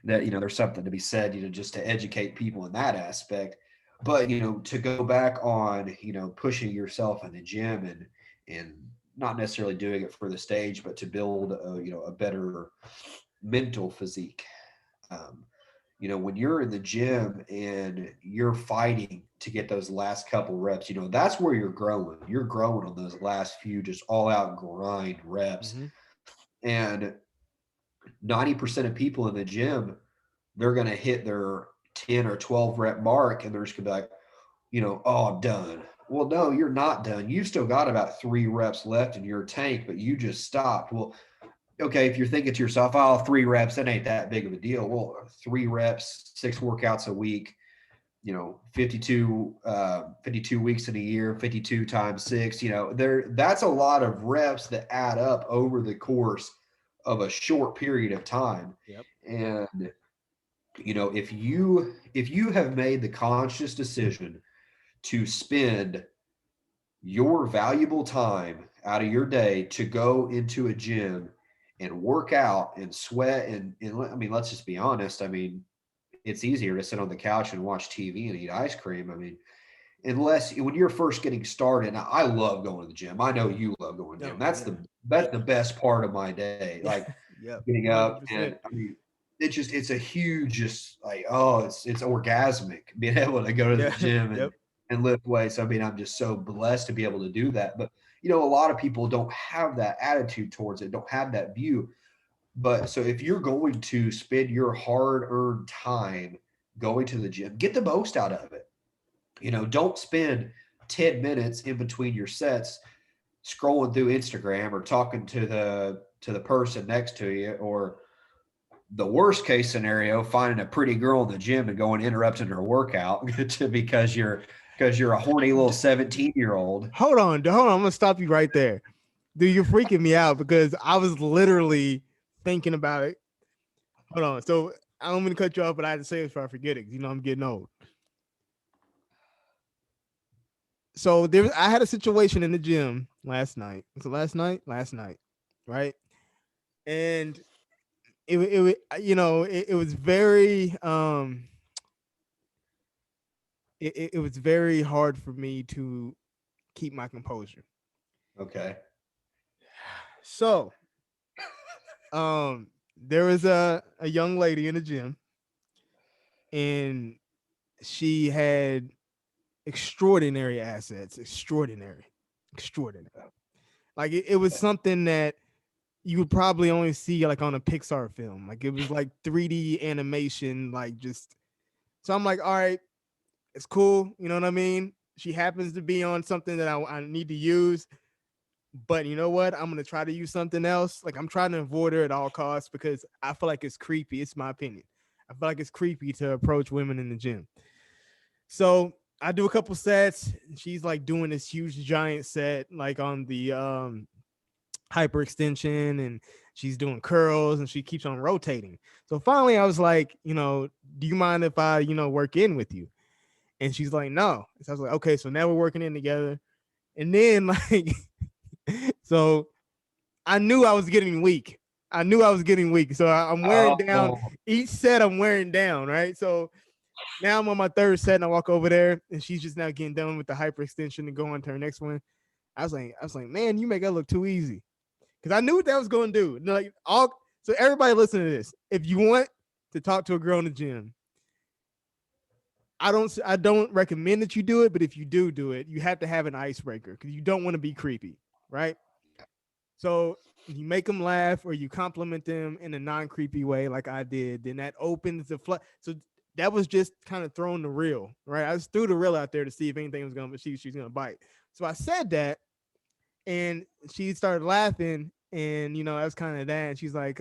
there's something to be said, just to educate people in that aspect. But to go back on pushing yourself in the gym and not necessarily doing it for the stage, but to build a better mental physique. Um, when you're in the gym and you're fighting to get those last couple reps, that's where you're growing. You're growing on those last few just all out grind reps. Mm-hmm. And 90% of people in the gym, they're going to hit their 10 or 12 rep mark and they're just going to be like, oh, I'm done. Well, no, you're not done. You've still got about 3 reps left in your tank, but you just stopped. Well, okay, if you're thinking to yourself, oh, 3 reps, that ain't that big of a deal. Well, 3 reps, 6 workouts a week, 52 weeks in a year, 52 times 6, that's a lot of reps that add up over the course of a short period of time. Yep. And, if you have made the conscious decision to spend your valuable time out of your day to go into a gym and work out and sweat and I mean, let's just be honest. I mean, it's easier to sit on the couch and watch TV and eat ice cream. I mean, unless when you're first getting started, and I love going to the gym. I know you love going to the No, gym. That's the best part of my day. yeah. Like Yep. getting up 100%. and I mean it's a huge just like it's orgasmic being able to go to the Yeah. gym and Yep. lift weights. I mean, I'm just so blessed to be able to do that. But a lot of people don't have that attitude towards it, don't have that view. But so if you're going to spend your hard-earned time going to the gym, get the most out of it. Don't spend 10 minutes in between your sets scrolling through Instagram or talking to the person next to you, or the worst case scenario, finding a pretty girl in the gym and going interrupting her workout because you're a horny little 17-year-old. Hold on. Hold on. I'm gonna stop you right there. Dude, you're freaking me out because I was literally thinking about it. Hold on. So I'm gonna cut you off, but I had to say it before I forget it. I'm getting old. So I had a situation in the gym last night. So last night, right? And it was very it was very hard for me to keep my composure. Okay. So there was a young lady in the gym, and she had extraordinary assets, extraordinary. Like it was something that you would probably only see like on a Pixar film. Like it was like 3D animation, like just. So I'm like, all right, it's cool. You know what I mean? She happens to be on something that I need to use, but you know what? I'm gonna try to use something else. Like I'm trying to avoid her at all costs because I feel like it's creepy. It's my opinion. I feel like it's creepy to approach women in the gym. So I do a couple sets. She's like doing this huge giant set, like on the hyperextension, and she's doing curls and she keeps on rotating. So finally I was like, do you mind if I, work in with you? And she's like, no. So I was like, okay, so now we're working in together. And then like so I knew I was getting weak. So I'm wearing down Oh, each set. I'm wearing down, right? So now I'm on my third set and I walk over there and she's just now getting done with the hyperextension and going to her next one. I was like, man, you make that look too easy. Because I knew what that was going to do. So everybody listen to this. If you want to talk to a girl in the gym, I don't recommend that you do it, but if you do it, you have to have an icebreaker because you don't want to be creepy, right? So you make them laugh or you compliment them in a non-creepy way, like I did. Then that opens the flood. So that was just kind of throwing the reel, right? I just threw the reel out there to see if anything was gonna, she's gonna bite. So I said that, and she started laughing, and that was kind of that. And she's like,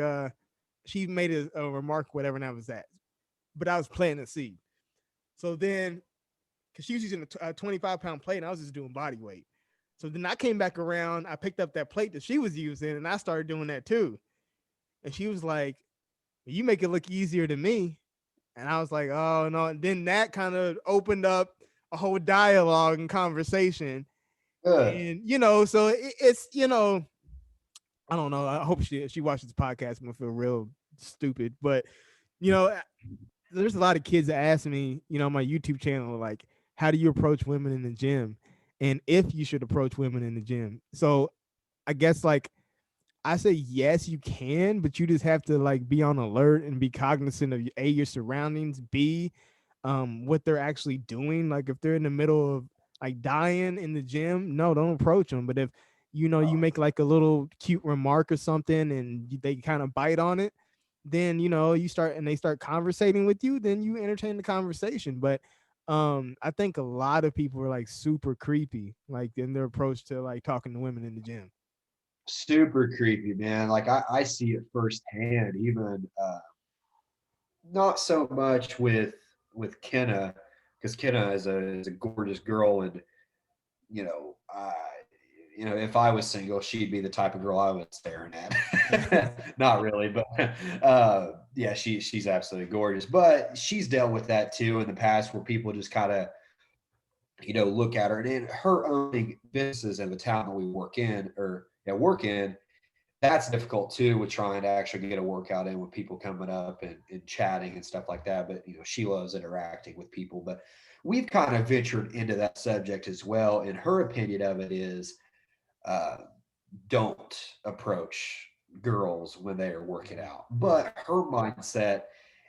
she made a remark, whatever, and that was that. But I was planting a seed. So then, because she was using a 25-pound plate, and I was just doing body weight. So then I came back around. I picked up that plate that she was using, and I started doing that too. And she was like, you make it look easier to me. And I was like, oh no. And then that kind of opened up a whole dialogue and conversation. Good. And so it's I don't know. I hope she watches the podcast. I'm gonna feel real stupid. But you know, there's a lot of kids that ask me, on my YouTube channel, like, how do you approach women in the gym? And if you should approach women in the gym. So I guess like I say yes, you can, but you just have to like be on alert and be cognizant of A, your surroundings, B, what they're actually doing. Like if they're in the middle of like dying in the gym, no, don't approach them. But if you make like a little cute remark or something and they kind of bite on it, then you start and they start conversating with you, then you entertain the conversation. But I think a lot of people are like super creepy, like in their approach to like talking to women in the gym. Super creepy, man. Like I see it firsthand, even not so much with Kenna, because Kenna is a gorgeous girl, and you know, I if I was single, she'd be the type of girl I was staring at. Not really, but yeah, she's absolutely gorgeous. But she's dealt with that too in the past, where people just kind of look at her, and in her owning businesses in the town that we work in, that's difficult too, with trying to actually get a workout in with people coming up and chatting and stuff like that. But she loves interacting with people. But we've kind of ventured into that subject as well. And her opinion of it is, uh, don't approach girls when they are working out. But her mindset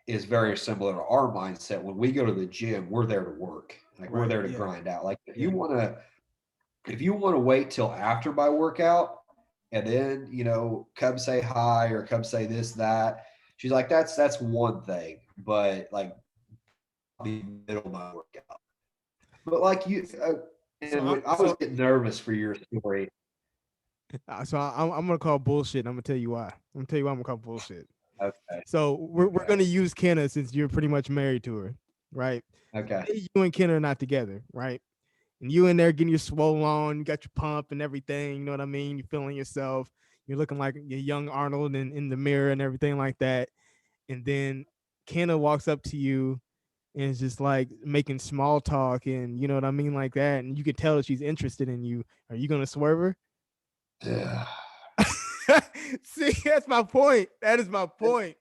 is very similar to our mindset. When we go to the gym, we're there to work. Like we're Right. there to Yeah. grind out. Like Yeah. if you want to wait till after my workout and then, come say hi or come say this, that. She's like, that's one thing. But like the middle of my workout. But like So and I'm I was getting nervous for your story. I'm gonna call bullshit. I'm gonna tell you why. I'm gonna tell you why I'm gonna call bullshit. Okay. So we're Okay. gonna use Kenna since you're pretty much married to her, right? Okay. Say you and Kenna are not together, right? And you in there getting your swole on, you got your pump and everything. You know what I mean? You're feeling yourself. You're looking like a young Arnold in the mirror and everything like that. And then Kenna walks up to you and is just like making small talk and you know what I mean, like that. And you can tell that she's interested in you. Are you gonna swerve her? Yeah. See, that's my point. That is my point.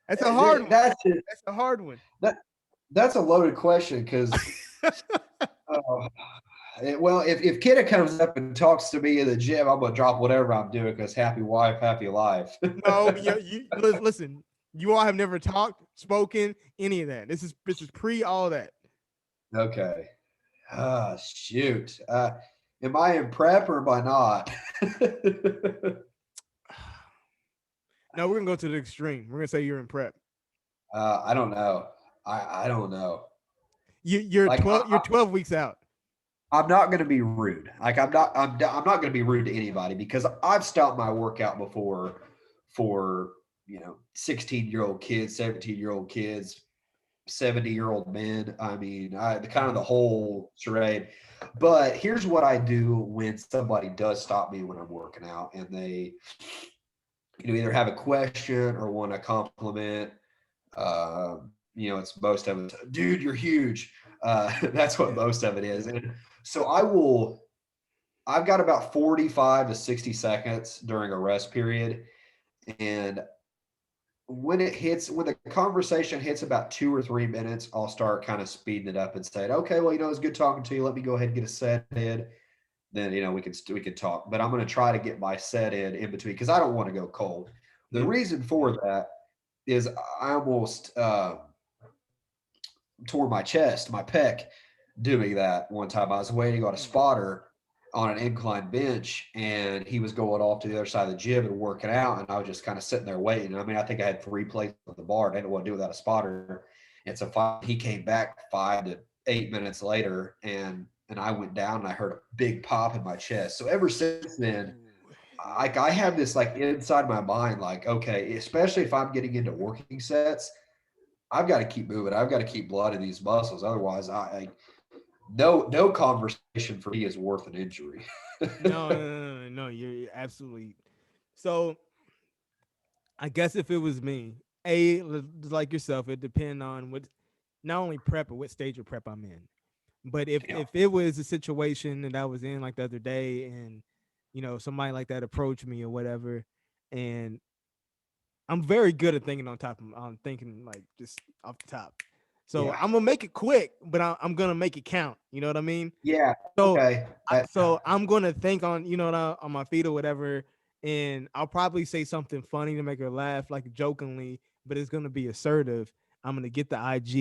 That's a hard one. That's it. That's a hard one. That that's a loaded question because uh, well, if Kenna comes up and talks to me in the gym, I'm gonna drop whatever I'm doing because happy wife, happy life. No, you listen. You all have never talked, spoken, any of that. This is pre all that. Okay. Ah, shoot. Am I in prep or am I not? No, we're gonna go to the extreme. We're gonna say you're in prep. I don't know. I don't know. You're Like 12. You're 12 weeks out. I'm not going to be rude. Like I'm not going to be rude to anybody because I've stopped my workout before for 16-year-old kids, 17-year-old kids, 70-year-old men. I mean, the kind of the Mhm. whole charade. But here's what I do when somebody does stop me when I'm working out and they either have a question or want a compliment. It's most of it, dude, you're huge. That's what Yeah. most of it is. Yeah. And so I've got about 45 to 60 seconds during a rest period. And when the conversation hits about 2 or 3 minutes, I'll start kind of speeding it up and saying, okay, well, it's good talking to you. Let me go ahead and get a set in. Then, we can talk, but I'm going to try to get my set in between because I don't want to go cold. The Yeah. reason for that is I almost tore my chest, my pec, doing that one time. I was waiting on a Mm. spotter on an incline bench, and he was going off to the other side of the gym and working out, and I was just kind of sitting there waiting. I mean, I think I had 3 plates on the bar. And I didn't want to do without a spotter. And so he came back 5 to 8 minutes later, and I went down and I heard a big pop in my chest. So ever since then, Ooh. I have this like inside my mind, like, okay, especially if I'm getting into working sets, I've got to keep moving. I've got to keep blood in these muscles. Otherwise, no conversation for me is worth an injury. No, no, no, no, no. You're absolutely. So I guess if it was me, like yourself, it depend on what, not only prep but what stage of prep I'm in. But Yeah. if it was a situation that I was in like the other day, and somebody like that approached me or whatever, and I'm very good at thinking on thinking like just off the top. So Yeah. I'm gonna make it quick, but I'm gonna make it count. You know what I mean? Yeah. So, Okay. That, I'm gonna think on on my feet or whatever, and I'll probably say something funny to make her laugh, like jokingly, but it's gonna be assertive. I'm gonna get the IG.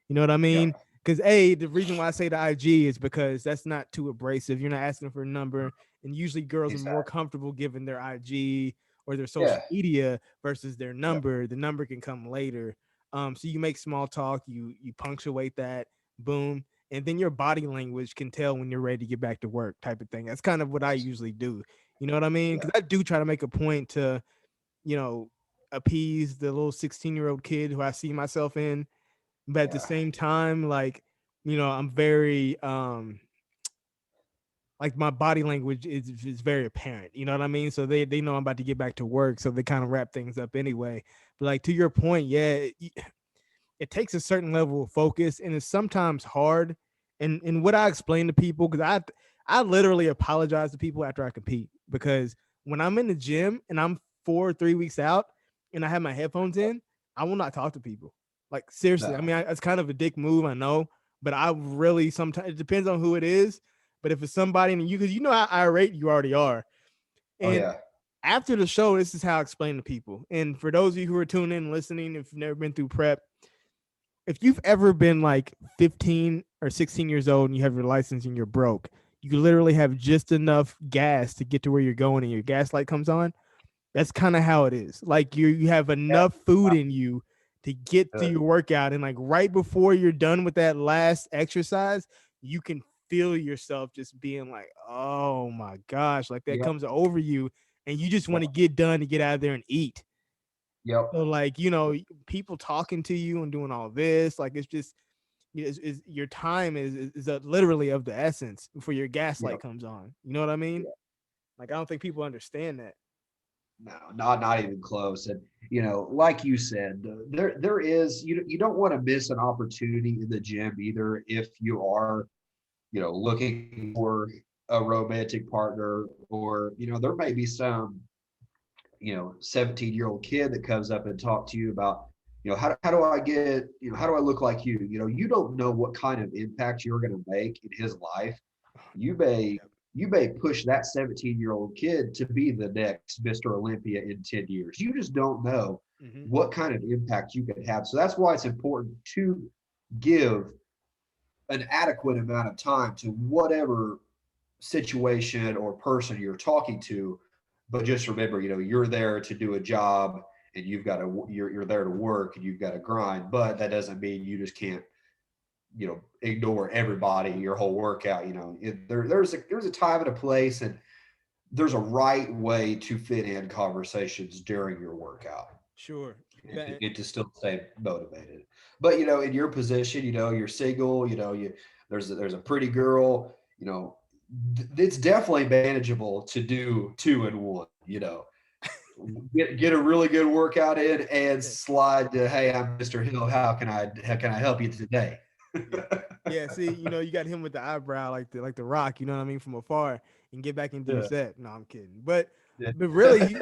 You know what I yeah. mean? Because the reason why I say the IG is because that's not too abrasive. You're not asking for a number, and usually girls are more Exactly. comfortable giving their IG or their social Yeah. media versus their Yeah. number. The number can come later. So you make small talk, you punctuate that, boom, and then your body language can tell when you're ready to get back to work, type of thing. That's kind of what I usually do. You know what I mean? Yeah. Because I do try to make a point to, you know, appease the little 16-year-old kid who I see myself in, but at the Yeah. same time, like, I'm very like my body language is very apparent. You know what I mean? So they know I'm about to get back to work, so they kind of wrap things up anyway. But like to your point, yeah, it takes a certain level of focus, and it's sometimes hard. And what I explain to people, because I literally apologize to people after I compete, because when I'm in the gym and I'm 4 or 3 weeks out and I have my headphones in, I will not talk to people. Like seriously, I No. mean, it's kind of a dick move, I know, but I really sometimes, it depends on who it is. But if it's somebody and you, because how irate you already are, Oh and yeah. after the show, this is how I explain to people. And for those of you who are tuning in and listening, if you've never been through prep, if you've ever been like 15 or 16 years old and you have your license and you're broke, you literally have just enough gas to get to where you're going and your gas light comes on. That's kind of how it is. Like you have Yeah. enough food in you to get through Good. your workout, and like right before you're done with that last exercise, you can feel yourself just being like, "Oh my gosh," like that Yep. comes over you, and you just want to Yep. get done to get out of there and eat. Yep. So like, people talking to you and doing all this, like it's just your time is literally of the essence before your gaslight Yep. comes on. You know what I mean? Yeah. Like I don't think people understand that. No, not even close. And like you said, there is you don't want to miss an opportunity in the gym either if you are looking for a romantic partner, or there may be some 17-year-old kid that comes up and talk to you about how do I get how do I look like you don't know what kind of impact you're going to make in his life. you may you may push that 17-year-old kid to be the next Mr. Olympia in 10 years. You just don't know Mm-hmm. what kind of impact you could have. So that's why it's important to give an adequate amount of time to whatever situation or person you're talking to. But just remember, you're there to do a job, and you're there to work, and you've got to grind. But that doesn't mean you just can't ignore everybody your whole workout. There's a time and a place, and there's a right way to fit in conversations during your workout, Sure. and That, to still stay motivated. But in your position, you're single, there's a pretty girl, it's definitely manageable to do two in one. Get a really good workout in and slide to, hey, I'm Mr. Hill. How can I help you today? yeah. Yeah, see, you got him with the eyebrow like the Rock, you know what I mean, from afar, and get back into your Yeah. set. No, I'm kidding. But Yeah. really,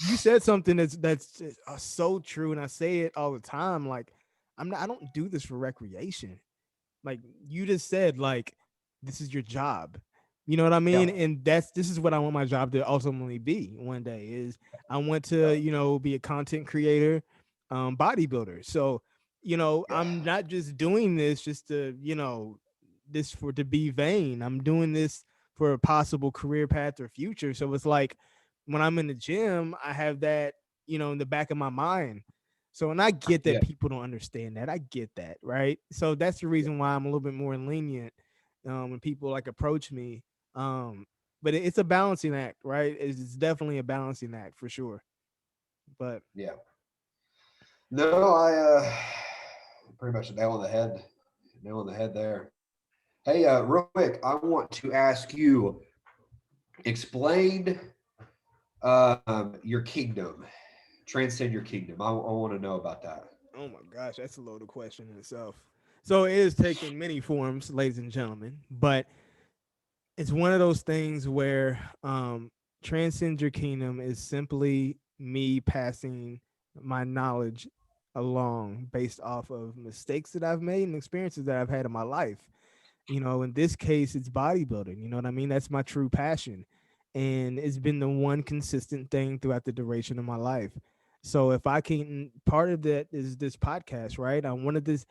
you said something that's so true, and I say it all the time. Like, I don't do this for recreation. Like you just said, like this is your job. You know what I mean? Yeah. And this is what I want my job to ultimately be one day. Is I want Yeah. to be a content creator, bodybuilder. So Yeah. I'm not just doing this just to this for to be vain. I'm doing this for a possible career path or future. So it's like when I'm in the gym, I have that in the back of my mind. So, and I get that Yeah. people don't understand that. I get that, right? So that's the reason why I'm a little bit more lenient when people like approach me. Um, but it's a balancing act, right? It's definitely a balancing act for sure. But Yeah. No, I pretty much a nail on the head. Nail on the head there. Hey, real quick, I want to ask you, explain Your kingdom, transcend your kingdom. I want to know about that. Oh my gosh, that's a loaded question in itself. So it is taking many forms, ladies and gentlemen, but it's one of those things where transcend your kingdom is simply me passing my knowledge along based off of mistakes that I've made and experiences that I've had in my life. In this case, it's bodybuilding. You know what I mean? That's my true passion. And it's been the one consistent thing throughout the duration of my life. So if I can, part of that is this podcast, right? I wanted this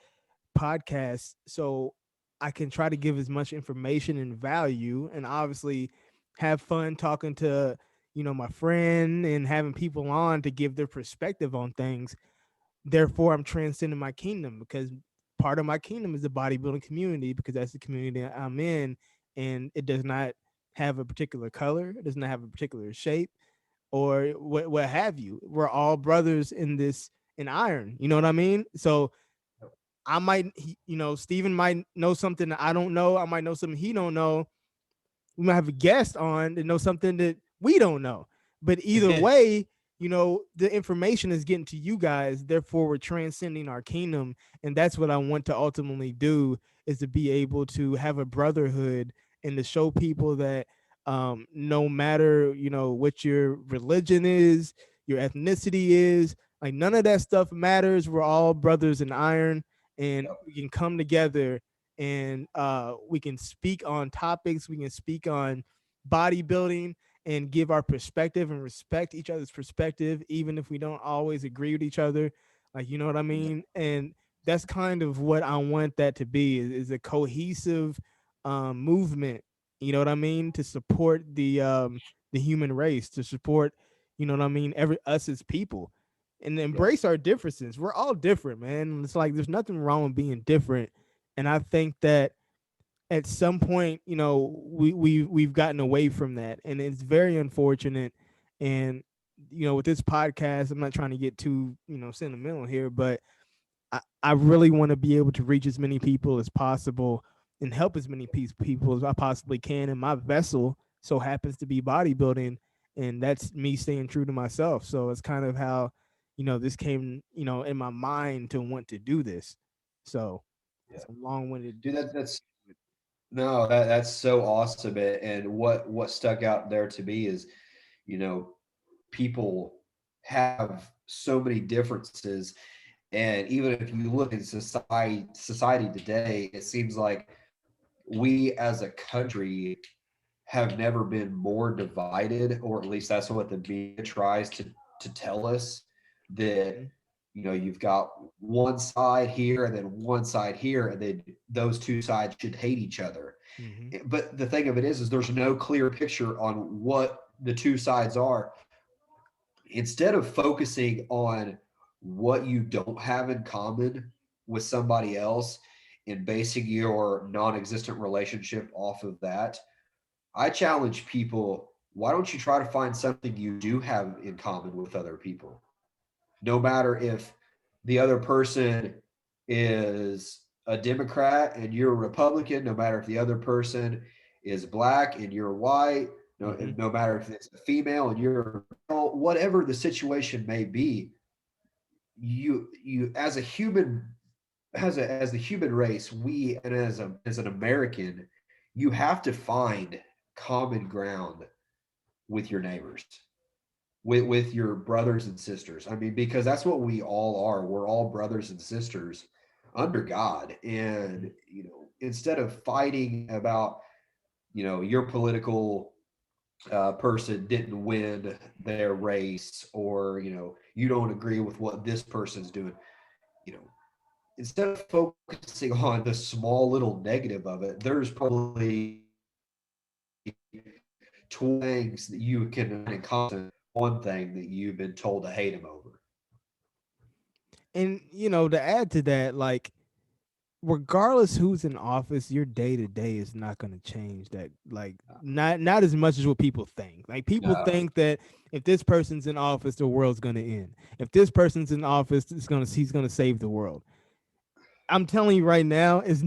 podcast so I can try to give as much information and value and obviously have fun talking to, my friend and having people on to give their perspective on things. Therefore, I'm transcending my kingdom because part of my kingdom is the bodybuilding community because that's the community that I'm in, and it does not have a particular color, it does not have a particular shape, or what have you. We're all brothers in this in iron. You know what I mean? So I might, Steven might know something that I don't know. I might know something he don't know. We might have a guest on to know something that we don't know. But either way, the information is getting to you guys. Therefore, we're transcending our kingdom, and that's what I want to ultimately do is to be able to have a brotherhood and to show people that no matter what your religion is, your ethnicity is, like none of that stuff matters. We're all brothers in iron, and Yep. we can come together and we can speak on topics, we can speak on bodybuilding and give our perspective and respect each other's perspective, even if we don't always agree with each other. Like, you know what I mean? And that's kind of what I want that to be is a cohesive movement, you know what I mean? To support the human race, to support, you know what I mean, every us as people. And embrace Yes. our differences. We're all different, man. It's like there's nothing wrong with being different, and I think that at some point, we've gotten away from that, and it's very unfortunate. And with this podcast, I'm not trying to get too sentimental here, but I really want to be able to reach as many people as possible and help as many people as I possibly can. And my vessel so happens to be bodybuilding, and that's me staying true to myself. So it's kind of how this came in my mind to want to do this. So Yeah. it's a long-winded. Dude, that's no, that's so awesome. And what stuck out there to me is, you know, people have so many differences. And even if you look at society today, it seems like we as a country have never been more divided, or at least that's what the media tries to tell us, that Mhm, you've got one side here and then one side here, and then those two sides should hate each other. mhm, But the thing of it is there's no clear picture on what the two sides are. Instead of focusing on what you don't have in common with somebody else and basing your non-existent relationship off of that, I challenge people, why don't you try to find something you do have in common with other people? No matter if the other person is a Democrat and you're a Republican, no matter if the other person is black and you're white, mhm, no matter if it's a female and you're whatever the situation may be, you as a human, as the human race, we and as an American, you have to find common ground with your neighbors, with your brothers and sisters. I mean, because that's what we all are. We're all brothers and sisters under God. And, mhm. instead of fighting about, your political person didn't win their race, or, you don't agree with what this person's doing, you know, instead of focusing on the small little negative of it, there's probably 20 things that you can in common, one thing that you've been told to hate him over. And to add to that, like regardless who's in office, your day to day is not going to change. That like not as much as what people think. Like people No, think that if this person's in office, the world's going to end. If this person's in office, he's going to save the world. I'm telling you right now, is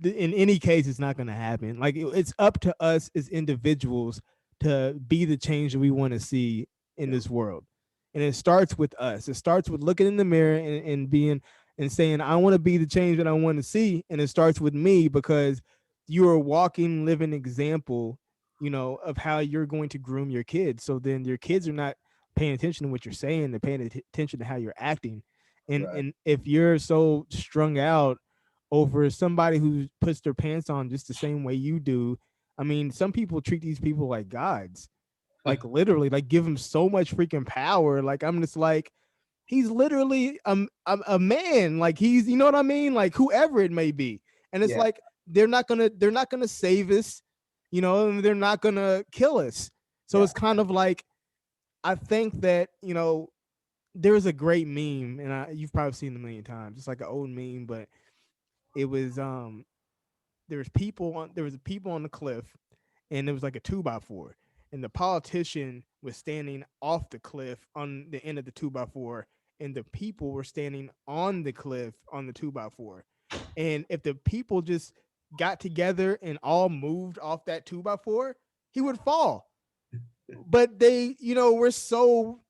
in any case, it's not going to happen. Like it's up to us as individuals to be the change that we want to see in Yeah. this world. And it starts with us. It starts with looking in the mirror and being and saying, I want to be the change that I want to see. And it starts with me because you are a walking, living example, of how you're going to groom your kids. So then your kids are not paying attention to what you're saying, they're paying attention to how you're acting. And Right. and if you're so strung out over somebody who puts their pants on just the same way you do, I mean, some people treat these people like gods, like literally, like give him so much freaking power. Like I'm just like, he's literally a man. Like he's, you know what I mean? Like whoever it may be. And it's Yeah. like they're not gonna save us, and they're not gonna kill us. So Yeah. it's kind of like I think that there's a great meme, and you've probably seen it a million times. It's like an old meme, but it was there was people on the cliff, and it was like a 2x4, and the politician was standing off the cliff on the end of the 2x4, and the people were standing on the cliff on the 2x4. And if the people just got together and all moved off that 2x4, he would fall. But they, we're so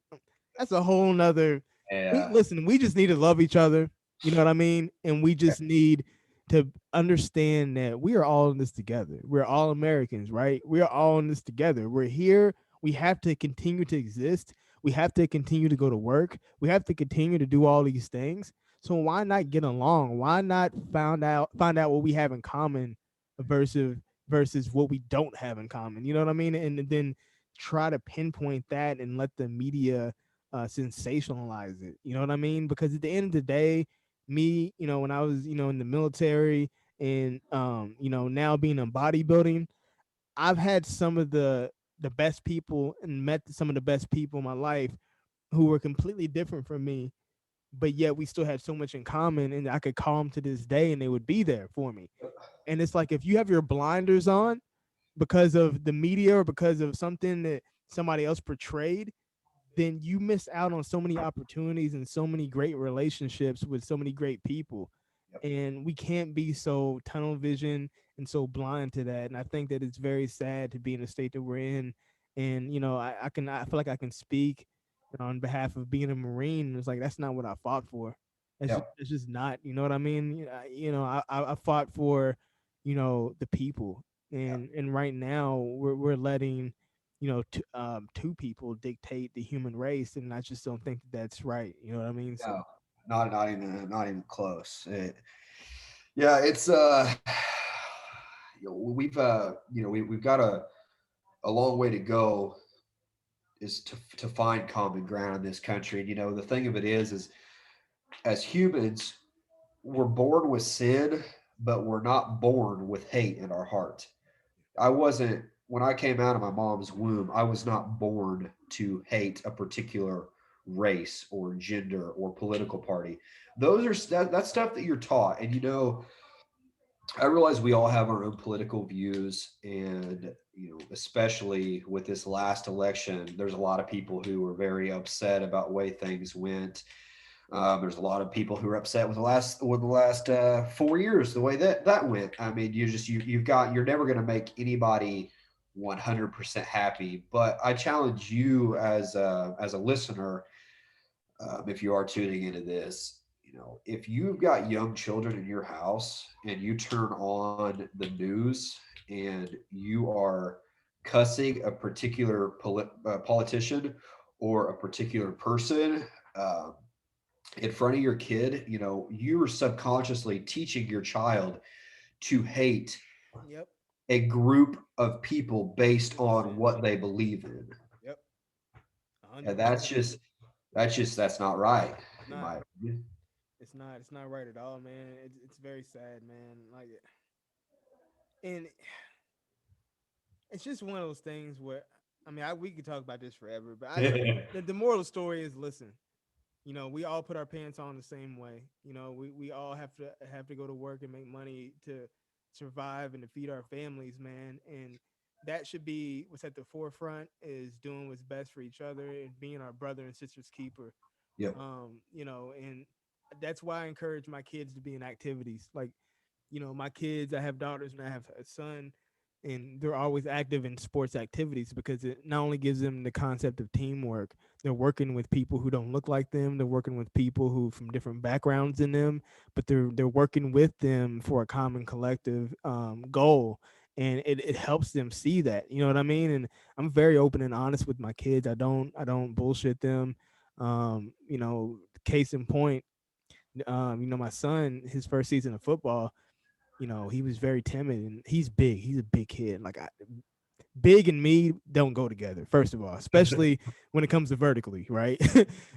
that's a whole nother. We Yeah. listen. We just need to love each other. You know what I mean? And we just need to understand that we are all in this together. We're all Americans, right? We are all in this together. We're here. We have to continue to exist. We have to continue to go to work. We have to continue to do all these things. So why not get along? Why not find out what we have in common versus versus what we don't have in common? You know what I mean? And then try to pinpoint that and let the media sensationalize it. You know what I mean? Because at the end of the day, me, when I was, in the military and now being in bodybuilding, I've had some of the best people and met some of the best people in my life who were completely different from me, but yet we still had so much in common, and I could call them to this day and they would be there for me. And it's like if you have your blinders on because of the media or because of something that somebody else portrayed, then you miss out on so many opportunities and so many great relationships with so many great people. Yep. And we can't be so tunnel vision and so blind to that. And I think that it's very sad to be in the state that we're in. And I feel like I can speak on behalf of being a Marine. It's like that's not what I fought for. Yep. It's just not. You know what I mean? I fought for the people. Yeah. And right now we're letting two people dictate the human race, and I just don't think that that's right. You know what I mean? So No, not even close. Yeah, it's we've we've got a long way to go is to find common ground in this country. And the thing of it is as humans, we're born with sin, but we're not born with hate in our heart. I wasn't when I came out of my mom's womb, I was not born to hate a particular race or gender or political party. Those are that's stuff that you're taught. And I realize we all have our own political views, and especially with this last election, there's a lot of people who are very upset about the way things went. There's a lot of people who are upset with the last 4 years, the way that went. I mean, you're never going to make anybody 100% happy. But I challenge you as a listener, if you are tuning into this, if you've got young children in your house and you turn on the news and you are cussing a particular politician or a particular person. Um, in front of your kid, you are subconsciously teaching your child to hate yep, a group of people based on 100%. what they believe in. Yep, And 100%. that's not right, It's in not. my opinion. It's not right at all, man. It's very sad, man. Like, and it's just one of those things where I mean, we could talk about this forever, but the moral of the story is listen. We all put our pants on the same way. We all have to go to work and make money to survive and to feed our families, man. And that should be what's at the forefront is doing what's best for each other and being our brother and sister's keeper. Yep. And that's why I encourage my kids to be in activities. Like, my kids, I have daughters and I have a son. and they're always active in sports activities because it not only gives them the concept of teamwork, they're working with people who don't look like them, they're working with people who from different backgrounds in them, but they're working with them for a common collective goal, and it helps them see that, you know what I mean. And I'm very open and honest with my kids. I don't bullshit them. Case in point, my son, his first season of football, he was very timid, and he's big. He's a big kid. Like big and me don't go together. First of all, especially when it comes to vertically, right?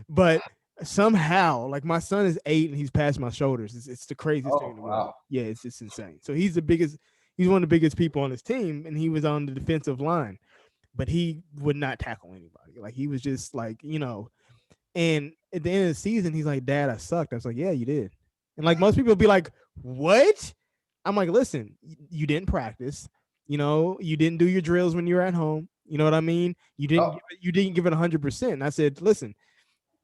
But somehow, like my son is 8 and he's past my shoulders. It's the craziest thing in Oh, the world. wow. Yeah, it's insane. So he's the biggest. He's one of the biggest people on his team, and he was on the defensive line, but he would not tackle anybody. Like he was just like, and at the end of the season, he's like, "Dad, I sucked." I was like, "Yeah, you did." And like most people will be like, "What?" I'm like, "Listen, you didn't practice. You didn't do your drills when you were at home. You know what I mean? Oh, You didn't give it 100%." And I said, "Listen,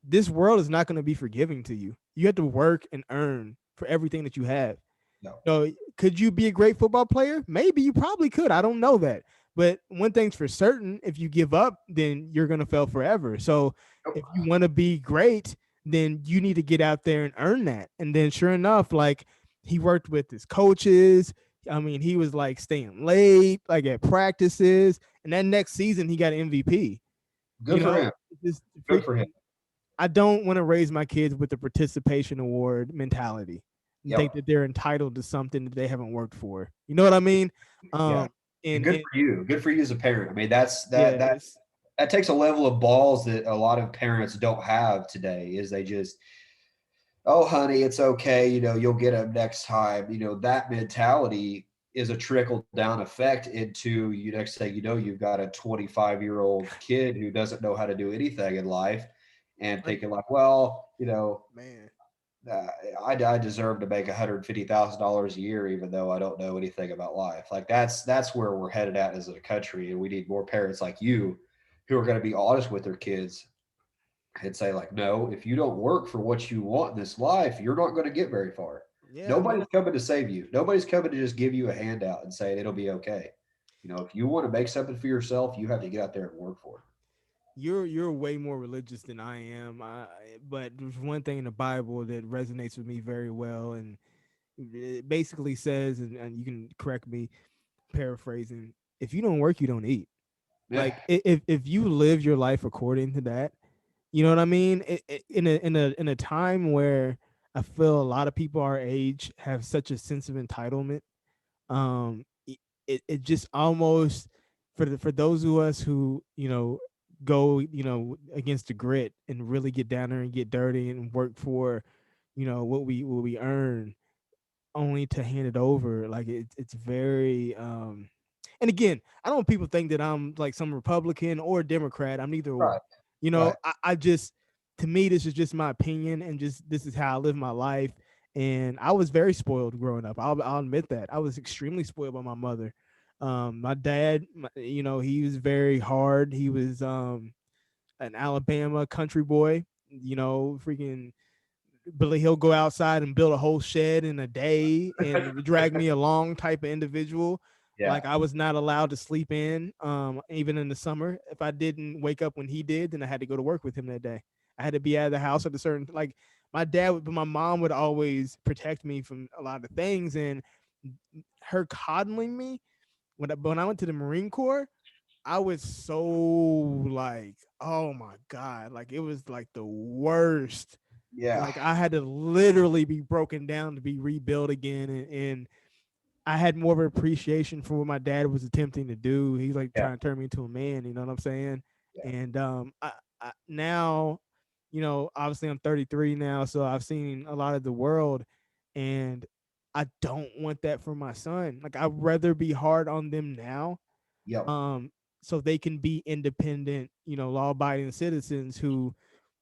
this world is not going to be forgiving to you. You have to work and earn for everything that you have. no. So could you be a great football player? Maybe you probably could. I don't know that. But one thing's for certain, if you give up, then you're gonna fail forever. So Nope. if you want to be great, then you need to get out there and earn that. And then sure enough, like he worked with his coaches. I mean, he was like staying late, like at practices. And that next season he got MVP. You Good for know, him. just Good for him. freaking I don't want to raise my kids with the participation award mentality and think Yep. that they're entitled to something that they haven't worked for. You know what I mean? Yeah. Um, And and, good and for you. Good for you as a parent. I mean, that's that yes, that takes a level of balls that a lot of parents don't have today. Is they just, oh, honey, it's okay. You'll get them next time. That mentality is a trickle down effect into you. Next thing you know, you've got a 25-year-old kid who doesn't know how to do anything in life and un- thinking like, well, man, uh, I deserve to make $150,000 a year, even though I don't know anything about life. Like that's where we're headed at as a country, and we need more parents like you who are going to be honest with their kids and say like, no, if you don't work for what you want in this life, you're not going to get very far. yeah, Nobody's man, coming to save you. Nobody's coming to just give you a handout and say it'll be okay. If you want to make something for yourself, you have to get out there and work for you're way more religious than I am. But there's one thing in the Bible that resonates with me very well, and it basically says, and you can correct me, paraphrasing: if you don't work, you don't eat. it. Yeah. Like if you live your life according to that, you know what I mean? In a time where I feel a lot of people our age have such a sense of entitlement, it just almost for those of us who go against the grit and really get down there and get dirty and work for what we earn only to hand it over. Like it's very and again, I don't want people think that I'm like some Republican or Democrat. I'm neither or. Right. You know, Right. I just, to me, this is just my opinion, and just this is how I live my life. And I was very spoiled growing up. I'll admit that. I was extremely spoiled by my mother. My dad, he was very hard. He was an Alabama country boy, freaking Billy, he'll go outside and build a whole shed in a day and drag me along type of individual. Yeah. Like I was not allowed to sleep in, even in the summer. If I didn't wake up when he did, then I had to go to work with him that day. I had to be out of the house at a certain, like my dad but my mom would always protect me from a lot of things, and her coddling me when I went to the Marine Corps, I was so like, oh my God, like it was like the worst. Yeah. Like I had to literally be broken down to be rebuilt again, and I had more of an appreciation for what my dad was attempting to do. He's like Yeah. trying to turn me into a man, you know what I'm saying? Yeah. And I now, obviously I'm 33 now, so I've seen a lot of the world, and I don't want that for my son. Like I'd rather be hard on them now, Yep. um, so they can be independent, law-abiding citizens who,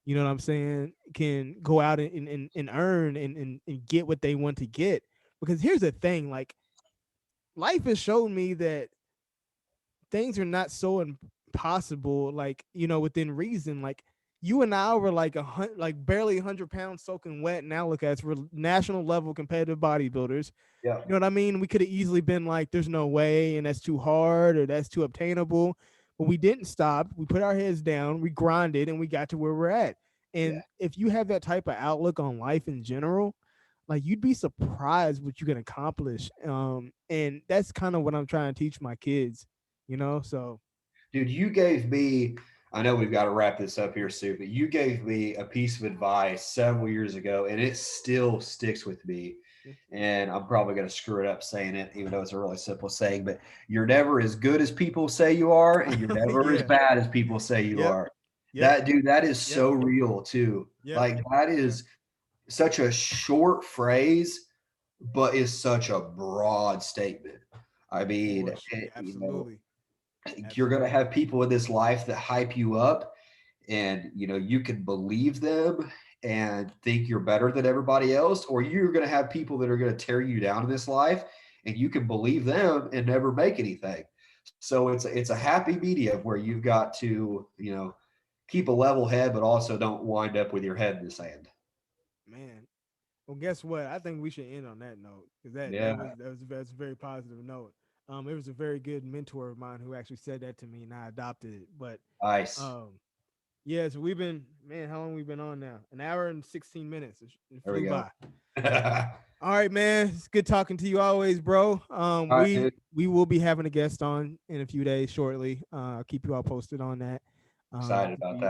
what I'm saying, can go out and earn and get what they want to get. Because here's the thing, like life has shown me that things are not so impossible, like, within reason. Like you and I were like like barely 100 pounds soaking wet. Now look at us, we're national level competitive bodybuilders. Yeah, You know what I mean? We could have easily been like, there's no way, and that's too hard or that's too obtainable. But we didn't stop. We put our heads down, we grinded, and we got to where we're at. yeah. And if you have that type of outlook on life in general, like you'd be surprised what you can accomplish. And that's kind of what I'm trying to teach my kids, you know? So Dude, you gave me, I know we've got to wrap this up here soon, but you gave me a piece of advice several years ago, and it still sticks with me. And I'm probably going to screw it up saying it, even though it's a really simple saying, but you're never as good as people say you are, and you're never as yeah. bad as people say you Yep. are. Yep. That, dude, that is Yep. so real, too. Yep. Like, that Yep. is such a short phrase, but is such a broad statement. I Of mean, course. Yeah, absolutely. you're going to Absolutely. have people in this life that hype you up, and you can believe them and think you're better than everybody else, or you're going to have people that are going to tear you down in this life, and you can believe them and never make anything. So it's a happy medium where you've got to keep a level head, but also don't wind up with your head in the sand. Man. Well, guess what? I think we should end on that note because Yeah, that's a very positive note. It was a very good mentor of mine who actually said that to me, and I adopted it. But nice. um, yeah, so we've been, man, how long we been on now? An hour and 16 minutes. It There we flew go. by. All All right, man. It's good talking to you always, bro. right, dude. We will be having a guest on in a few days shortly. I'll keep you all posted on that. Excited To about be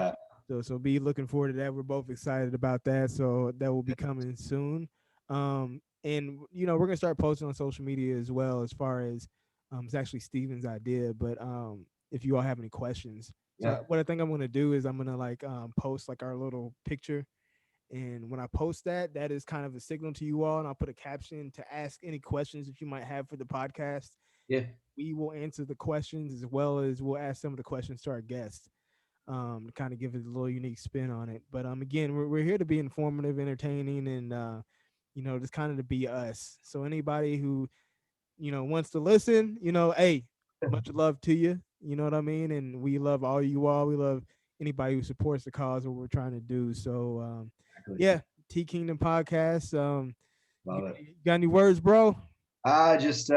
that. so be looking forward to that. We're both excited about that. So that will be coming soon. And we're gonna start posting on social media as well. As far as it's actually Steven's idea, but if you all have any questions, so Yeah, what I think I'm gonna do is I'm gonna like post like our little picture, and when I post that, that is kind of a signal to you all, and I'll put a caption to ask any questions that you might have for the podcast. yeah, We will answer the questions as well as we'll ask some of the questions to our guests, to kind of give it a little unique spin on it. But again, we're here to be informative, entertaining, and just kind of to be us. So anybody who wants to listen, hey, much love to you. You know what I mean? And we love all you all. We love anybody who supports the cause, what we're trying to do. So exactly. yeah, T Kingdom podcast. You Love it. got any words, bro? I just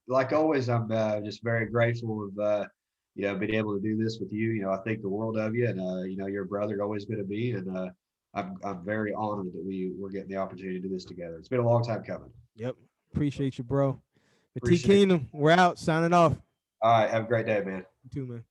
like always, I'm just very grateful of being able to do this with you. I think the world of you, and you're a brother always going to be, and I'm very honored that we're getting the opportunity to do this together. It's been a long time coming. Yep. Appreciate you, bro. But T Appreciate it. Kingdom, we're out. Signing off. All right, have a great day, man. You too, man.